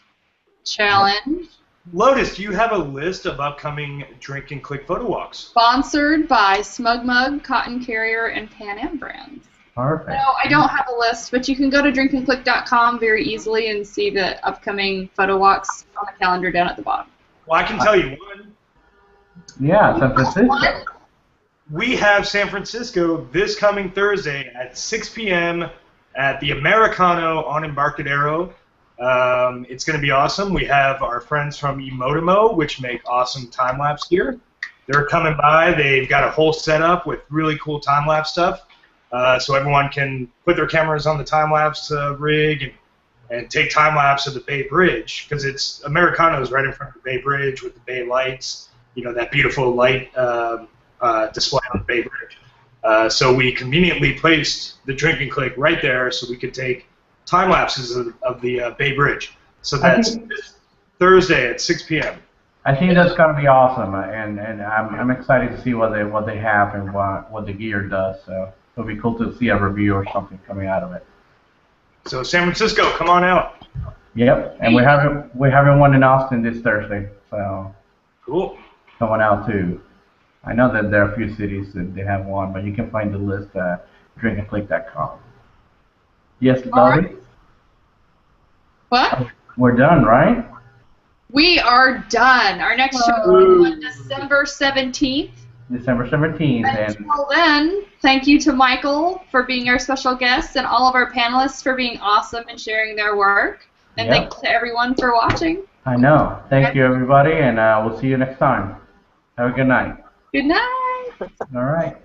challenge. Lotus, do you have a list of upcoming Drink and Click photo walks? Sponsored by Smug Mug, Cotton Carrier, and Pan Am brands. Perfect. No, I don't have a list, but you can go to drinkandclick.com very easily and see the upcoming photo walks on the calendar down at the bottom. Well, I can tell you one. Yeah, San Francisco. We have San Francisco this coming Thursday at 6 p.m. at the Americano on Embarcadero. It's going to be awesome. We have our friends from Emotimo, which make awesome time-lapse gear. They're coming by. They've got a whole setup with really cool time-lapse stuff, so everyone can put their cameras on the time-lapse rig and take time-lapse of the Bay Bridge, because it's Americano's right in front of the Bay Bridge with the Bay lights, that beautiful light display on the Bay Bridge. So we conveniently placed the Drink and Click right there so we could take time lapses of the Bay Bridge. So that's this Thursday at 6 p.m. I think that's gonna be awesome, and I'm excited to see what they have and what the gear does. So it'll be cool to see a review or something coming out of it. So San Francisco, come on out. Yep, and we're having one in Austin this Thursday. So Cool. coming out too. I know that there are a few cities that they have one, but you can find the list at drinkandclick.com. Yes, All Lotus? right. What? We're done, right? We are done. Our next show will be on December 17th. December 17th. And Until then, thank you to Michael for being our special guest and all of our panelists for being awesome and sharing their work. And Yep. thanks to everyone for watching. I know. Thank you, everybody, and we'll see you next time. Have a good night. Good night. All right.